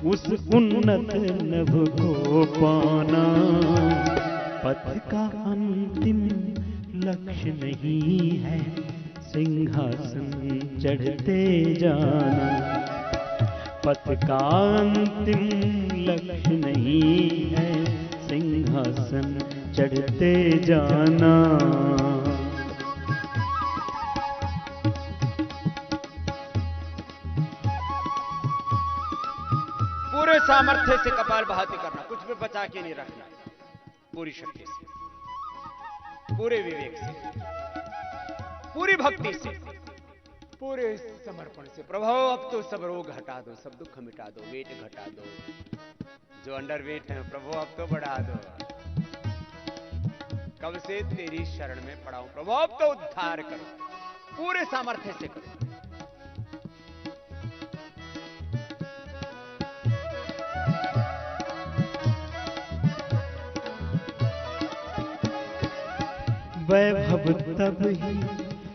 उस उन्नत नभ को पाना पथ का अंतिम लक्ष्य नहीं है सिंहासन चढ़ते जाना। पथ का अंतिम लक्ष्य नहीं है सिंहासन चढ़ते जाना।
पूरे सामर्थ्य से कपालभाति करना, कुछ भी बचा के नहीं रखना, पूरी शक्ति से, पूरे विवेक से, पूरी भक्ति से, पूरे समर्पण से। प्रभु अब तो सब रोग हटा दो, सब दुख मिटा दो, वेट घटा दो, जो अंडर वेट है प्रभु अब तो बढ़ा दो। कब से तेरी शरण में पड़ा हूं प्रभु, अब तो उद्धार करो, पूरे सामर्थ्य से करो।
वैभव तब ही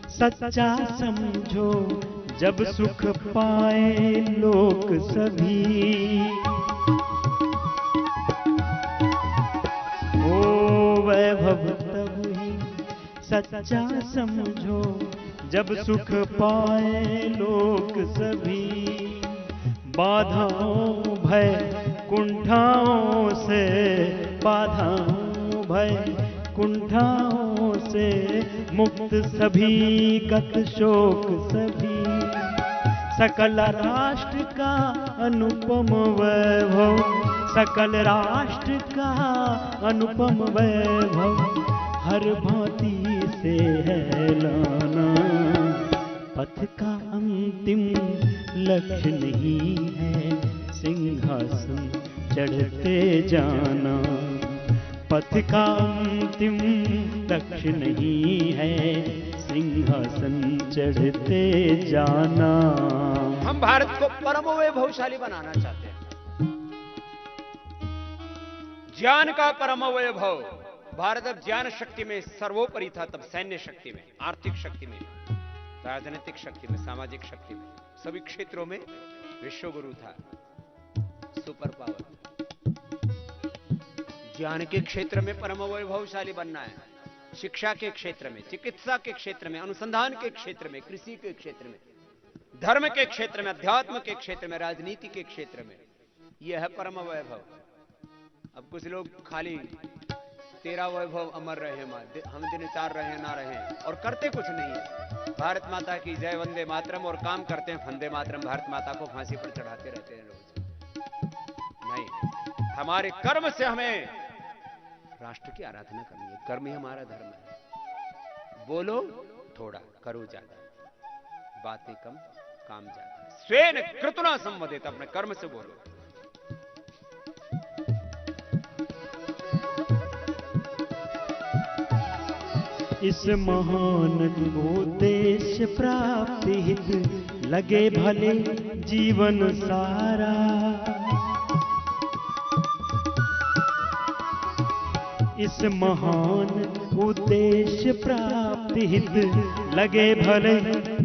सच्चा समझो जब सुख पाए लोक सभी। ओ वैभव तब ही सच्चा समझो जब सुख पाए लोक सभी। बाधाओं भय कुंठाओं से, बाधाओं भय कुंठाओं से मुक्त सभी, कत शोक सभी। सकल राष्ट्र का अनुपम वैभव, सकल राष्ट्र का अनुपम वैभव, हर भांति से है लाना। पथ का अंतिम लक्ष्य नहीं है सिंहासन चढ़ते जाना। पथ का अंतिम लक्ष्य नहीं है सिंहासन चढ़ते जाना।
हम भारत को परम वैभवशाली बनाना चाहते हैं। ज्ञान का परम वैभव। भारत अब ज्ञान शक्ति में सर्वोपरि था, तब सैन्य शक्ति में, आर्थिक शक्ति में, राजनीतिक शक्ति में, सामाजिक शक्ति में, सभी क्षेत्रों में विश्वगुरु था, सुपर पावर। ज्ञान के क्षेत्र में परम वैभवशाली बनना है, शिक्षा के क्षेत्र में, चिकित्सा के क्षेत्र में, अनुसंधान के क्षेत्र में, कृषि के क्षेत्र में, धर्म के क्षेत्र में, अध्यात्म के क्षेत्र में, राजनीति के क्षेत्र में। यह है परम वैभव। अब कुछ लोग खाली तेरा वैभव अमर रहे, हम दिन चार रहे ना रहे, और करते कुछ नहीं है। भारत माता की जय, वंदे मातरम, और काम करते हैं वंदे मातरम। भारत माता को फांसी पर चढ़ाते रहते हैं रोज। नहीं, हमारे कर्म से हमें राष्ट्र की आराधना करनी है। कर्म ही हमारा धर्म है। बोलो थोड़ा, करो ज्यादा, बातें कम, काम ज्यादा। स्वेन कृतना संवदित, अपने कर्म से बोलो।
इस महान उद्देश्य प्राप्ति हित लगे भले जीवन सारा। इस महान उद्देश्य प्राप्ति हित लगे भले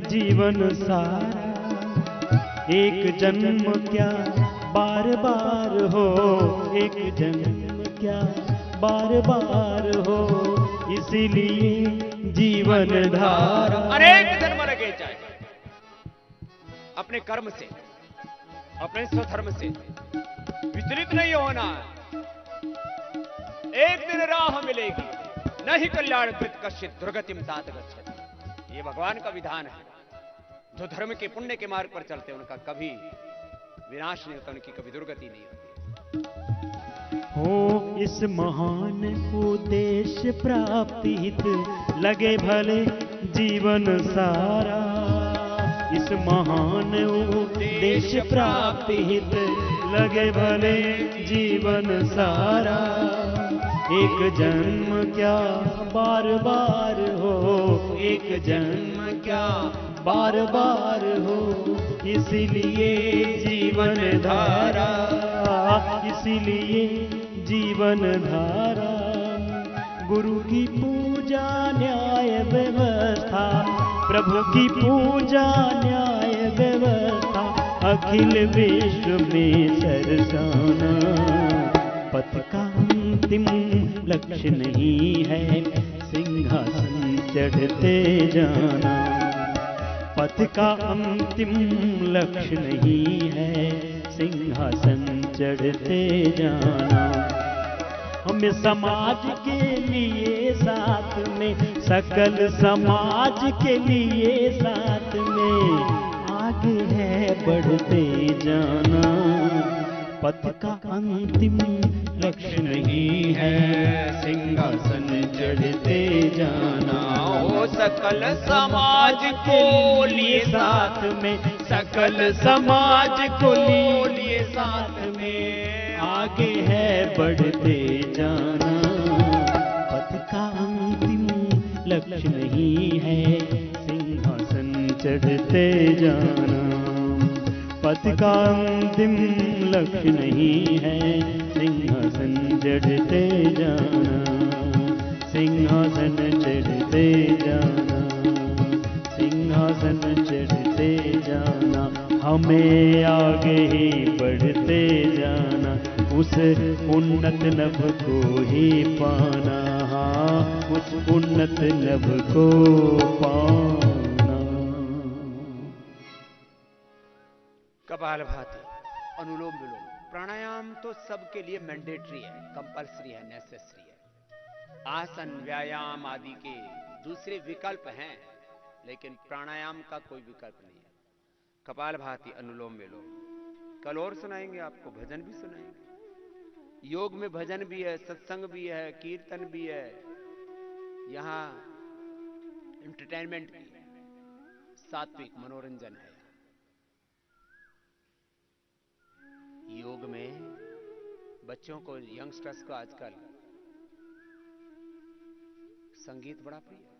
जीवन सारा। एक जन्म क्या बार बार हो, एक जन्म क्या बार बार हो, इसीलिए जीवन धारा।
अनेक जन्म लगे जाए, अपने कर्म से, अपने स्वधर्म से विचलित नहीं होना। एक दिन राह मिलेगी, नहीं कल्याण कृत कश्चित दुर्गतिम तात गच्छति। ये भगवान का विधान है। जो धर्म के पुण्य के मार्ग पर चलते हैं उनका कभी विनाश नहीं होता, उनकी कभी दुर्गति नहीं होती।
हो इस महान उद्देश्य प्राप्ति हित लगे भले जीवन सारा। इस महान उद्देश्य प्राप्ति हित लगे भले जीवन सारा। एक जन्म क्या बार बार हो, एक जन्म क्या बार बार हो, इसीलिए जीवन धारा, इसीलिए जीवन धारा। गुरु की पूजा न्याय व्यवस्था, प्रभु की पूजा न्याय व्यवस्था, अखिल विश्व में सरसाना। पथ का अंतिम लक्ष्य नहीं है सिंहासन चढ़ते जाना। पथ का अंतिम लक्ष्य नहीं है सिंहासन चढ़ते जाना। हमें समाज के लिए साथ में, सकल समाज के लिए साथ में आगे है बढ़ते जाना। पथ का अंतिम लक्ष्य नहीं है सिंहासन चढ़ते जाना।
ओ सकल समाज को लिए साथ में,
सकल समाज को लिए साथ में आगे है बढ़ते जाना। पथ का अंतिम लक्ष्य नहीं है सिंहासन चढ़ते जाना। पथ का अंतिम लक्ष्य नहीं है सिंहासन चढ़ते जाना। सिंहासन चढ़ते जाना, सिंहासन चढ़ते जाना। हमें आगे ही बढ़ते जाना, उस उन्नत नभ को ही पाना। हाँ, उस उन्नत नभ को पाना।
कपालभाति, अनुलोम विलोम, प्राणायाम तो सबके लिए मैंडेटरी है, कंपल्सरी है, नेसेसरी है। आसन, व्यायाम आदि के दूसरे विकल्प हैं, लेकिन प्राणायाम का कोई विकल्प नहीं है। कपालभाति, अनुलोम विलोम। कल और सुनाएंगे आपको, भजन भी सुनाएंगे। योग में भजन भी है, सत्संग भी है, कीर्तन भी है, यहां एंटरटेनमेंट भी है, सात्विक मनोरंजन है। योग में बच्चों को, यंगस्टर्स को आजकल संगीत बड़ा प्रिय है,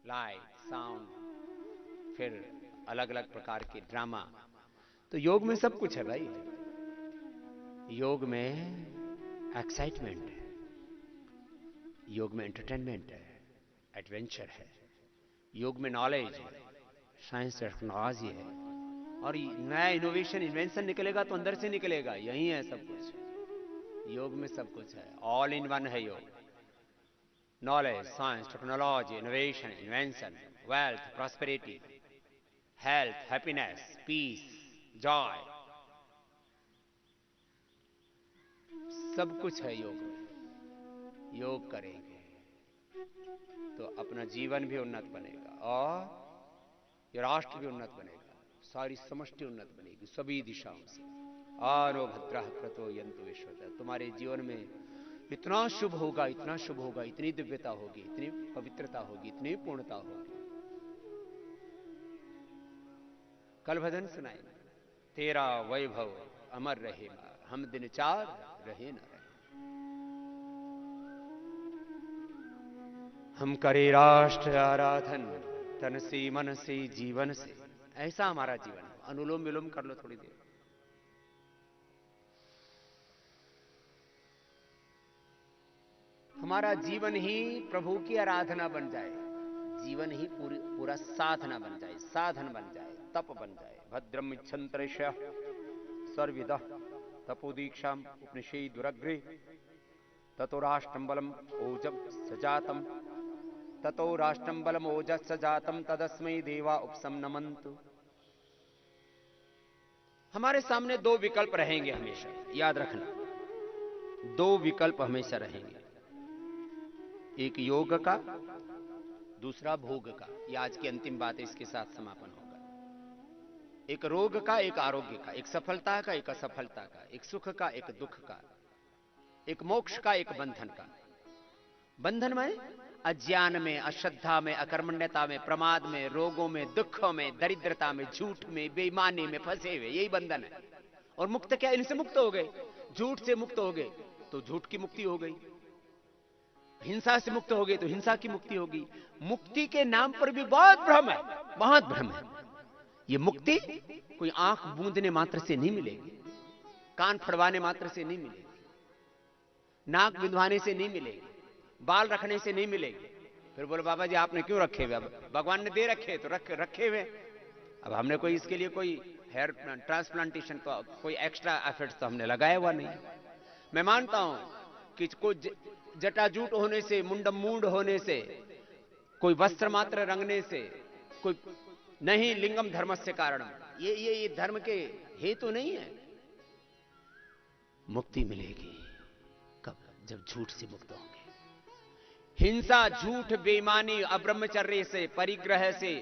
लाइट साउंड, फिर अलग अलग प्रकार के ड्रामा। तो योग में सब कुछ है भाई। योग में एक्साइटमेंट है, योग में एंटरटेनमेंट है, एडवेंचर है, योग में नॉलेज है, साइंस टेक्नोलॉजी है, और नया इनोवेशन इन्वेंशन निकलेगा तो अंदर से निकलेगा। यही है सब कुछ, योग में सब कुछ है, ऑल इन वन है yoga. Knowledge, science, technology, innovation, invention, wealth, prosperity, health, happiness, peace, joy, सब कुछ है योग में। योग करेंगे तो अपना जीवन भी उन्नत बनेगा और ये राष्ट्र भी उन्नत बनेगा, सारी समष्टि उन्नत बनेगी सभी दिशाओं से। आरो भद्रः क्रतो यन्तु विश्वतः। तुम्हारे जीवन में इतना शुभ होगा, इतना शुभ होगा, इतनी दिव्यता होगी, इतनी पवित्रता होगी, इतनी पूर्णता होगी। कल भजन सुनाए, तेरा वैभव अमर रहेगा, हम दिन चार रहे न रहे। हम करे राष्ट्र आराधन तन से, मन से, जीवन से। ऐसा हमारा जीवन है। अनुलोम विलोम कर लो थोड़ी देर। हमारा जीवन ही प्रभु की आराधना बन जाए, जीवन ही पूरा साधना बन जाए, साधन बन जाए, तप बन जाए। भद्रम इच्छन्त्रश सर्वविदः तपोदीक्षाम उपनिषेद दुरग्रे ततो राष्ट्रम बलम ओजस सजातम, ततो राष्ट्रम बलम ओजस सजातम तदस्मै देवा उपसमनमन्तु। हमारे सामने दो विकल्प रहेंगे हमेशा, याद रखना, दो विकल्प हमेशा रहेंगे, एक योग का, दूसरा भोग का। यह आज की अंतिम बात है, इसके साथ समापन होगा। एक रोग का, एक आरोग्य का, एक सफलता का, एक असफलता का, एक सुख का, एक दुख का, एक मोक्ष का, एक बंधन का। बंधन में अज्ञान में, अश्रद्धा में, अकर्मण्यता में, प्रमाद में, रोगों में, दुखों में, दरिद्रता में, झूठ में, बेईमानी में फंसे हुए, यही बंधन है। और मुक्त क्या? इनसे मुक्त हो गए, झूठ से मुक्त हो गए तो झूठ की मुक्ति हो गई, हिंसा से मुक्त हो गए तो हिंसा की मुक्ति होगी। मुक्ति के नाम पर भी बहुत भ्रम है, बहुत भ्रम है। ये मुक्ति कोई आंख बूंदने मात्र से नहीं मिलेगी, कान फड़वाने मात्र से नहीं मिलेगी, नाक बिंदवाने से नहीं मिलेगी, बाल रखने से नहीं मिलेगी। फिर बोलो बाबा जी आपने क्यों रखे हुए? अब भगवान ने दे रखे तो रखे हुए। अब हमने कोई इसके लिए कोई हेयर ट्रांसप्लांटेशन, कोई एक्स्ट्रा एफर्ट्स तो हमने लगाया हुआ नहीं। मैं मानता हूं कि कोई जटाजूट होने से, मुंडम मूड होने से, कोई वस्त्र मात्र रंगने से, कोई नहीं, लिंगम धर्मस्य कारणम, ये धर्म के हेतु नहीं है। मुक्ति मिलेगी कब? जब झूठ से मुक्त होंगे। हिंसा, झूठ, बेईमानी, अब्रह्मचर्य से, परिग्रह से,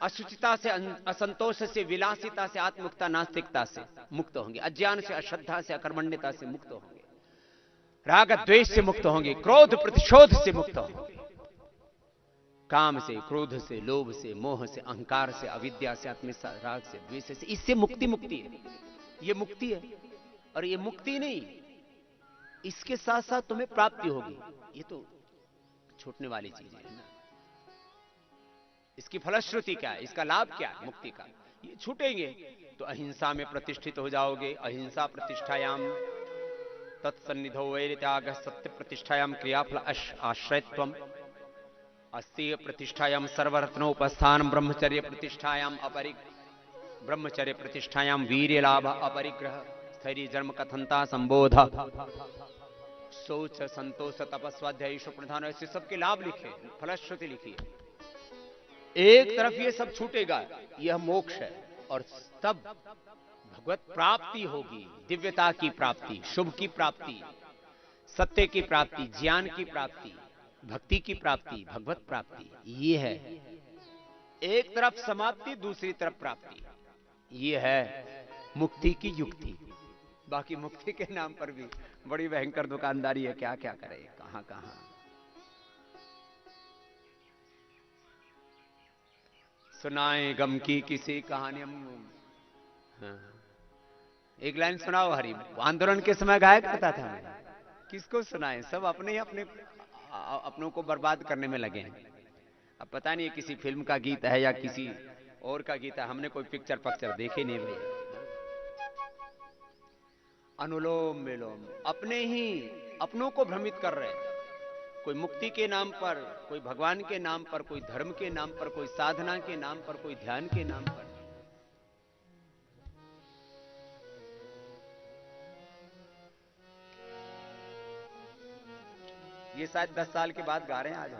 अशुचिता से, असंतोष से, विलासिता से, आत्मुक्ता, नास्तिकता से मुक्त होंगे। अज्ञान से, अश्रद्धा से, अकर्मण्यता से मुक्त होंगे। राग द्वेष से मुक्त होंगे, क्रोध प्रतिशोध से मुक्त होंगे, काम से, क्रोध से, लोभ से, मोह से, अहंकार से, अविद्या से, आत्मिक राग से, द्वेष से। इससे मुक्ति है, ये मुक्ति है। और ये मुक्ति नहीं, इसके साथ साथ तुम्हें प्राप्ति होगी। ये तो छूटने वाली चीजें है ना। इसकी फलश्रुति क्या है, इसका लाभ क्या है मुक्ति का? ये छूटेंगे तो अहिंसा में प्रतिष्ठित हो जाओगे। अहिंसा प्रतिष्ठायाम तत्सन्निधो वैरित्याग, सत्य प्रतिष्ठायाम क्रियाफल आश्रयत्वम, अस्तेय प्रतिष्ठायाम सर्वरत्नोपस्थान, ब्रह्मचर्य प्रतिष्ठायाम ब्रह्मचर्य प्रतिष्ठायाम वीर्य लाभ अपरिग्रह, स्थैर्य जन्म कथनता संबोध, सोच, संतोष, तपस्वाध्याय, प्रधान, ऐसे सबके लाभ लिखे, फलश्रुति लिखी है। एक तरफ ये सब छूटेगा, यह मोक्ष है, और तब भगवत प्राप्ति होगी, दिव्यता की प्राप्ति, शुभ की प्राप्ति, सत्य की प्राप्ति, ज्ञान की प्राप्ति, भक्ति की प्राप्ति, भगवत प्राप्ति। ये है एक तरफ समाप्ति, दूसरी तरफ प्राप्ति। ये है मुक्ति की युक्ति। बाकी मुक्ति के नाम पर भी बड़ी भयंकर दुकानदारी है, क्या क्या करे, कहां कहां। सुनाए गम की किसी कहानी। हाँ। एक लाइन सुनाओ हरि, आंदोलन के समय गाया करता था मैं। किसको सुनाए? सब अपने ही अपने
अपनों को बर्बाद करने में लगे हैं। अब पता नहीं किसी फिल्म का गीत है या किसी और का गीत है, हमने कोई पिक्चर देखी नहीं भाई। अनुलोम विलोम अपने ही अपनों को भ्रमित कर रहे हैं, कोई मुक्ति के नाम पर, कोई भगवान के नाम पर, कोई धर्म के नाम पर, कोई साधना के नाम पर, कोई ध्यान के नाम पर। ये शायद 10 साल के बाद गा रहे हैं आज।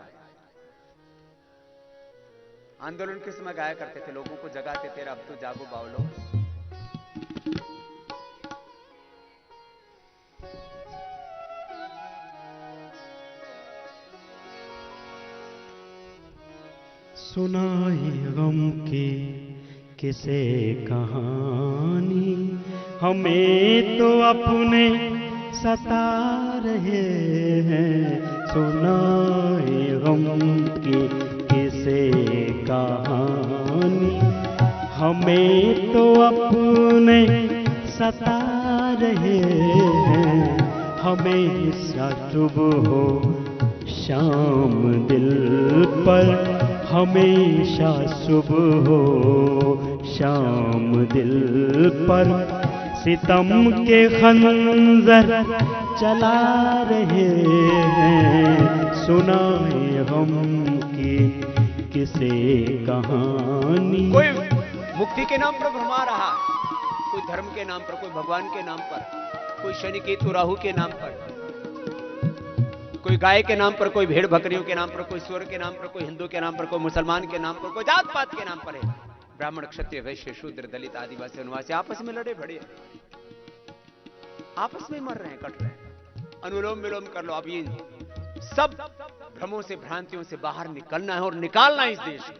आंदोलन के समय गाया करते थे, लोगों को जगाते थे, अब तो जागो बावलो।
सुनाई गम की किसे कहानी, हमें तो अपने सता रहे हैं। सुनाई गम की किसे कहानी, हमें तो अपने सता रहे हैं। हमेशा सुबह हो शाम दिल पर, हमेशा सुबह हो शाम दिल पर, सितम के खंजर चला रहे हैं। सुनाए हम की किसे कहानी।
कोई मुक्ति के नाम पर भ्रमा रहा, कोई धर्म के नाम पर, कोई भगवान के नाम पर, कोई शनि केतु राहु के नाम पर, कोई गाय के नाम पर, कोई भेड़ बकरियों के नाम पर, कोई स्वर के नाम पर, कोई हिंदू के नाम पर, कोई मुसलमान के नाम पर, कोई जात पात के नाम पर है। ब्राह्मण क्षत्रिय वैश्य शूद्र दलित आदिवासी वनवासी आपस में लड़े भड़े, आपस में मर रहे हैं, कट रहे हैं। अनुलोम विलोम कर लो। अब ये सब भ्रमों से भ्रांतियों से बाहर निकलना है और निकालना है इस देश को।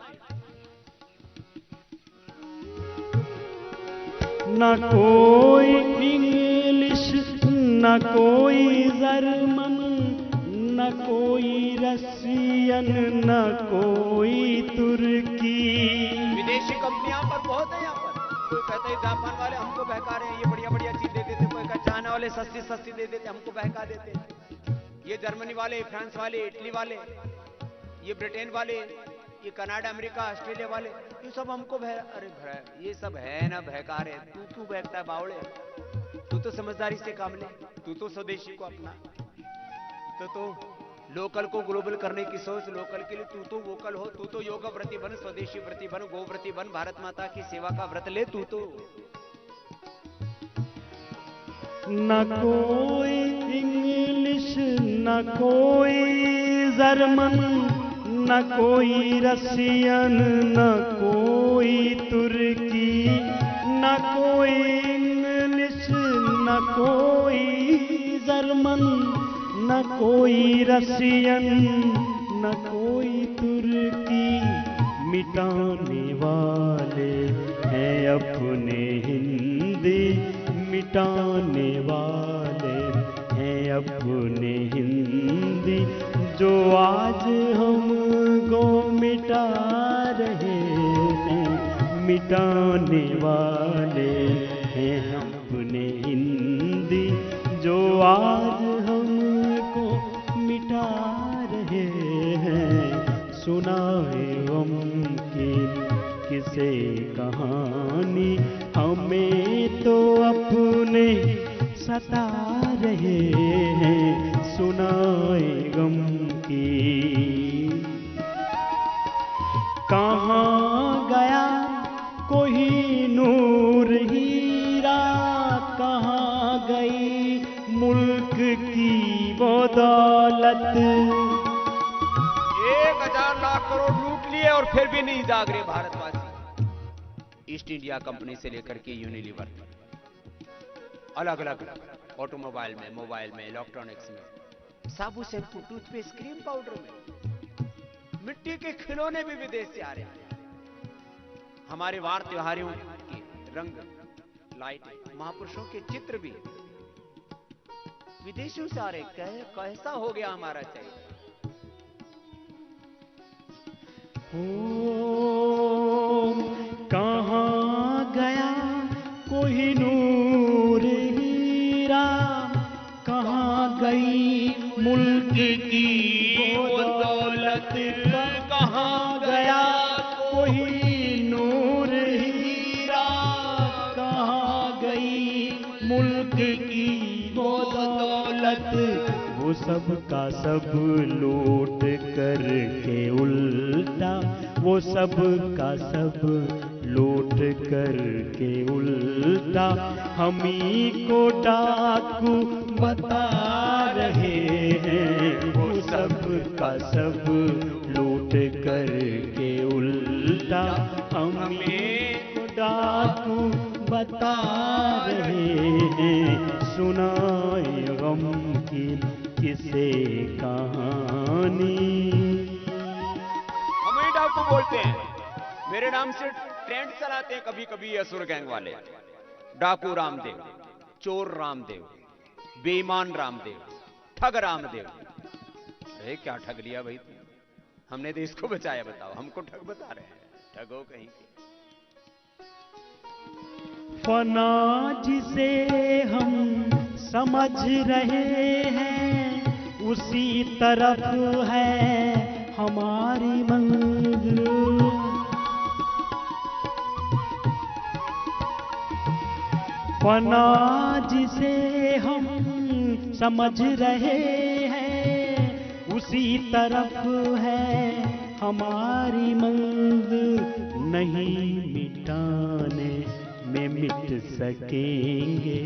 न कोई इंग्लिश, न कोई जर्मन, न कोई रसियन, न कोई तुर्की।
विदेशी कंपनियां पर बहुत है यहाँ पर। कोई कहता है जापान वाले हमको बहका रहे हैं, ये बढ़िया बढ़िया चीज दे देते, कोई कहता चाइना वाले सस्ती सस्ती दे देते, हमको बहका देते। ये जर्मनी वाले, फ्रांस वाले, इटली वाले, ये ब्रिटेन वाले, ये कनाडा, अमेरिका, ऑस्ट्रेलिया वाले, ये सब हमको अरे ये सब है ना बहका रहे। तू क्यों बहकता है बावड़े? तू तो समझदारी से काम ले, तू तो स्वदेशी को अपना, तो लोकल को ग्लोबल करने की सोच। लोकल के लिए तू तो वोकल हो, तू तो योग व्रती बन, स्वदेशी व्रती बन, गो व्रती बन, भारत माता की सेवा का व्रत ले तू तो।
न कोई इंग्लिश, न कोई जर्मन, न कोई रसियन, न कोई तुर्की। न कोई इंग्लिश, न कोई जर्मन, न कोई रसियन, न कोई तुर्की। मिटाने वाले हैं अपने हिंदी, मिटाने वाले हैं अपने हिंदी, जो आज हमको मिटा रहे हैं। मिटाने वाले हैं अपने हिंदी, जो आज हमको मिटा रहे हैं। सुनाए हम की किसे कहानी, हमें तो अपने सता रहे हैं। सुनाए गम की। कहाँ गया कोहिनूर हीरा, कहाँ गई मुल्क की वो दौलत।
1000 लाख करोड़ लूट लिए और फिर भी नहीं जाग रहे भारतवासी। ईस्ट इंडिया कंपनी से लेकर के यूनिलीवर, अलग अलग ऑटोमोबाइल में, मोबाइल में, इलेक्ट्रॉनिक्स में, साबुन, शैम्पू, टूथपेस्ट, क्रीम पाउडर में, मिट्टी के खिलौने भी विदेश से आ रहे हैं। हमारे वार त्योहारों के रंग, लाइट, महापुरुषों के चित्र भी विदेशों से आ रहे। कैसा हो गया हमारा चाहिए।
कहाँ गया कोहिनूर हीरा, कहाँ गई मुल्क की कहाँ गया कोई नूर हीरा, कहाँ गई मुल्क की वो दौलत, वो सब का सब लूट करके उल्टा, वो सब का सब लूट करके उल्टा, हमी को डाकू बता रहे हैं, वो सब का सब लूट करके उल्टा, हमें को डाकू बता रहे हैं। सुनाए गम की किसे कहानी।
हमें डाकू बोलते हैं, मेरे नाम से ट्रेंड चलाते हैं कभी कभी असुर गैंग वाले। डाकू रामदेव, चोर रामदेव, बेईमान रामदेव, ठग रामदेव। अरे क्या ठग लिया भाई तुम? हमने देश को बचाया, बताओ हमको ठग बता रहे हैं? ठगो कहीं के।
फना जिसे हम समझ रहे हैं, उसी तरफ है हमारी मंजिल। फना जिसे हम समझ रहे हैं, उसी तरफ है हमारी मंजिल। नहीं मिटाने में मिट सकेंगे,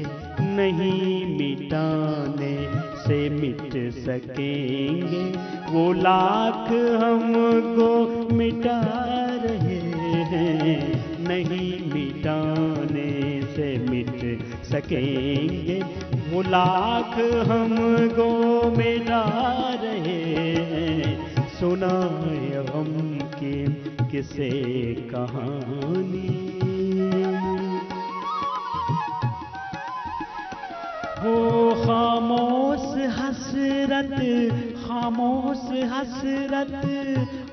नहीं मिटाने से मिट सकेंगे, वो लाख हमको मिटा रहे हैं, नहीं मिटाने से मिट सकेंगे, वो लाख हमको मिटा रहे हैं। सुनाए हम की किसे कहानी। हो खामोश हसरत, खामोश हसरत,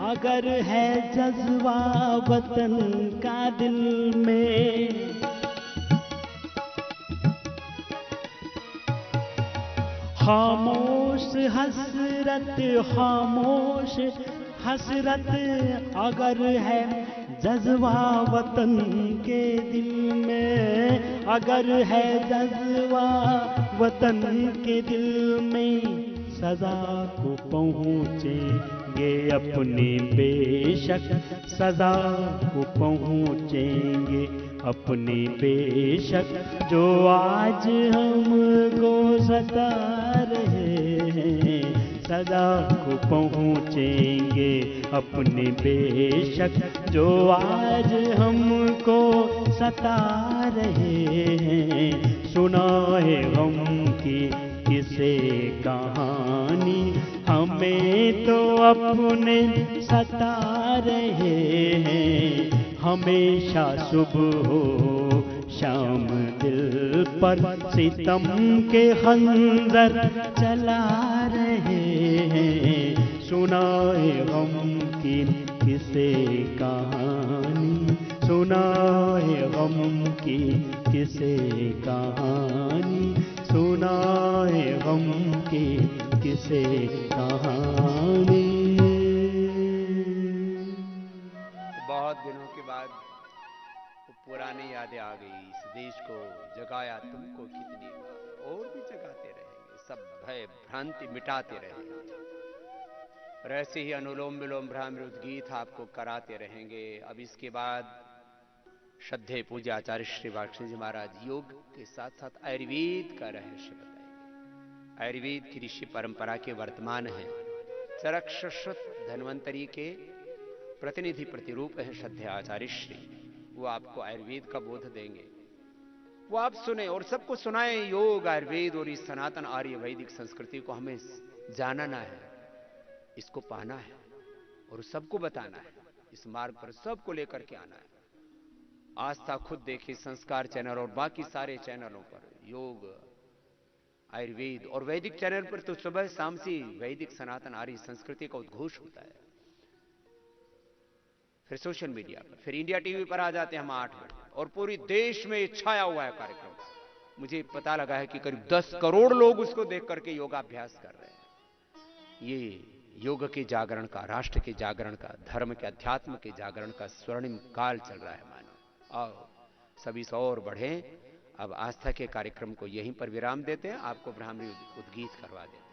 अगर है जज्बा वतन का दिल में, खामोश हसरत, खामोश हसरत, अगर है जज्बा वतन के दिल में, अगर है जज्बा वतन के दिल में, सजा को पहुँचेंगे अपने बेशक, सजा को पहुँचेंगे अपने बेशक, जो आज हमको सता रहे हैं, सदा को पहुँचेंगे अपने बेशक, जो आज हमको सता रहे हैं। सुनाए गम की किसे कहानी, हमें तो अपने सता रहे हैं। हमेशा सुबह हो शाम दिल पर सितम के खंजर चला रहे हैं। सुनाए गम की किसे कहानी, सुनाए गम की किसे कहानी, सुनाए गम की किसे कहानी।
बहुत दिनों के बाद वो पुरानी यादें आ गई। इस देश को जगाया तुमको कितनी बार, और भी जगाते रहेंगे, सब भय भ्रांति मिटाते रहेंगे, और ऐसे ही अनुलोम विलोम भ्रामृत गीत आपको कराते रहेंगे। अब इसके बाद श्रद्धेय पूज्य आचार्य श्री वार्षिक जी महाराज योग के साथ साथ आयुर्वेद का रहस्य बताएंगे। आयुर्वेद की ऋषि परंपरा के वर्तमान हैं, चरक शाश्वत धन्वंतरी के प्रतिनिधि प्रतिरूप है श्रद्धेय आचार्य श्री। वो आपको आयुर्वेद का बोध देंगे, वो आप सुने और सबको सुनाएं। योग, आयुर्वेद और इस सनातन आर्य वैदिक संस्कृति को हमें जानना है, इसको पाना है और सबको बताना है। इस मार्ग पर सबको लेकर के आना है। आस्था खुद देखिए संस्कार चैनल और बाकी सारे चैनलों पर योग, आयुर्वेद और वैदिक चैनल पर तो सुबह शाम से वैदिक सनातन आर्य संस्कृति का उद्घोष होता है। फिर सोशल मीडिया पर, फिर इंडिया टीवी पर आ जाते हैं हम 8 बजे, और पूरी देश में छाया हुआ है कार्यक्रम। मुझे पता लगा है कि करीब 10 करोड़ लोग उसको देख करके योगाभ्यास कर रहे हैं। ये योग के जागरण का, राष्ट्र के जागरण का, धर्म के, अध्यात्म के जागरण का स्वर्णिम काल चल रहा है मानो। और सभी सौ और बढ़े। अब आस्था के कार्यक्रम को यहीं पर विराम देते हैं, आपको ब्राह्मणी उद्गीत करवा देते हैं।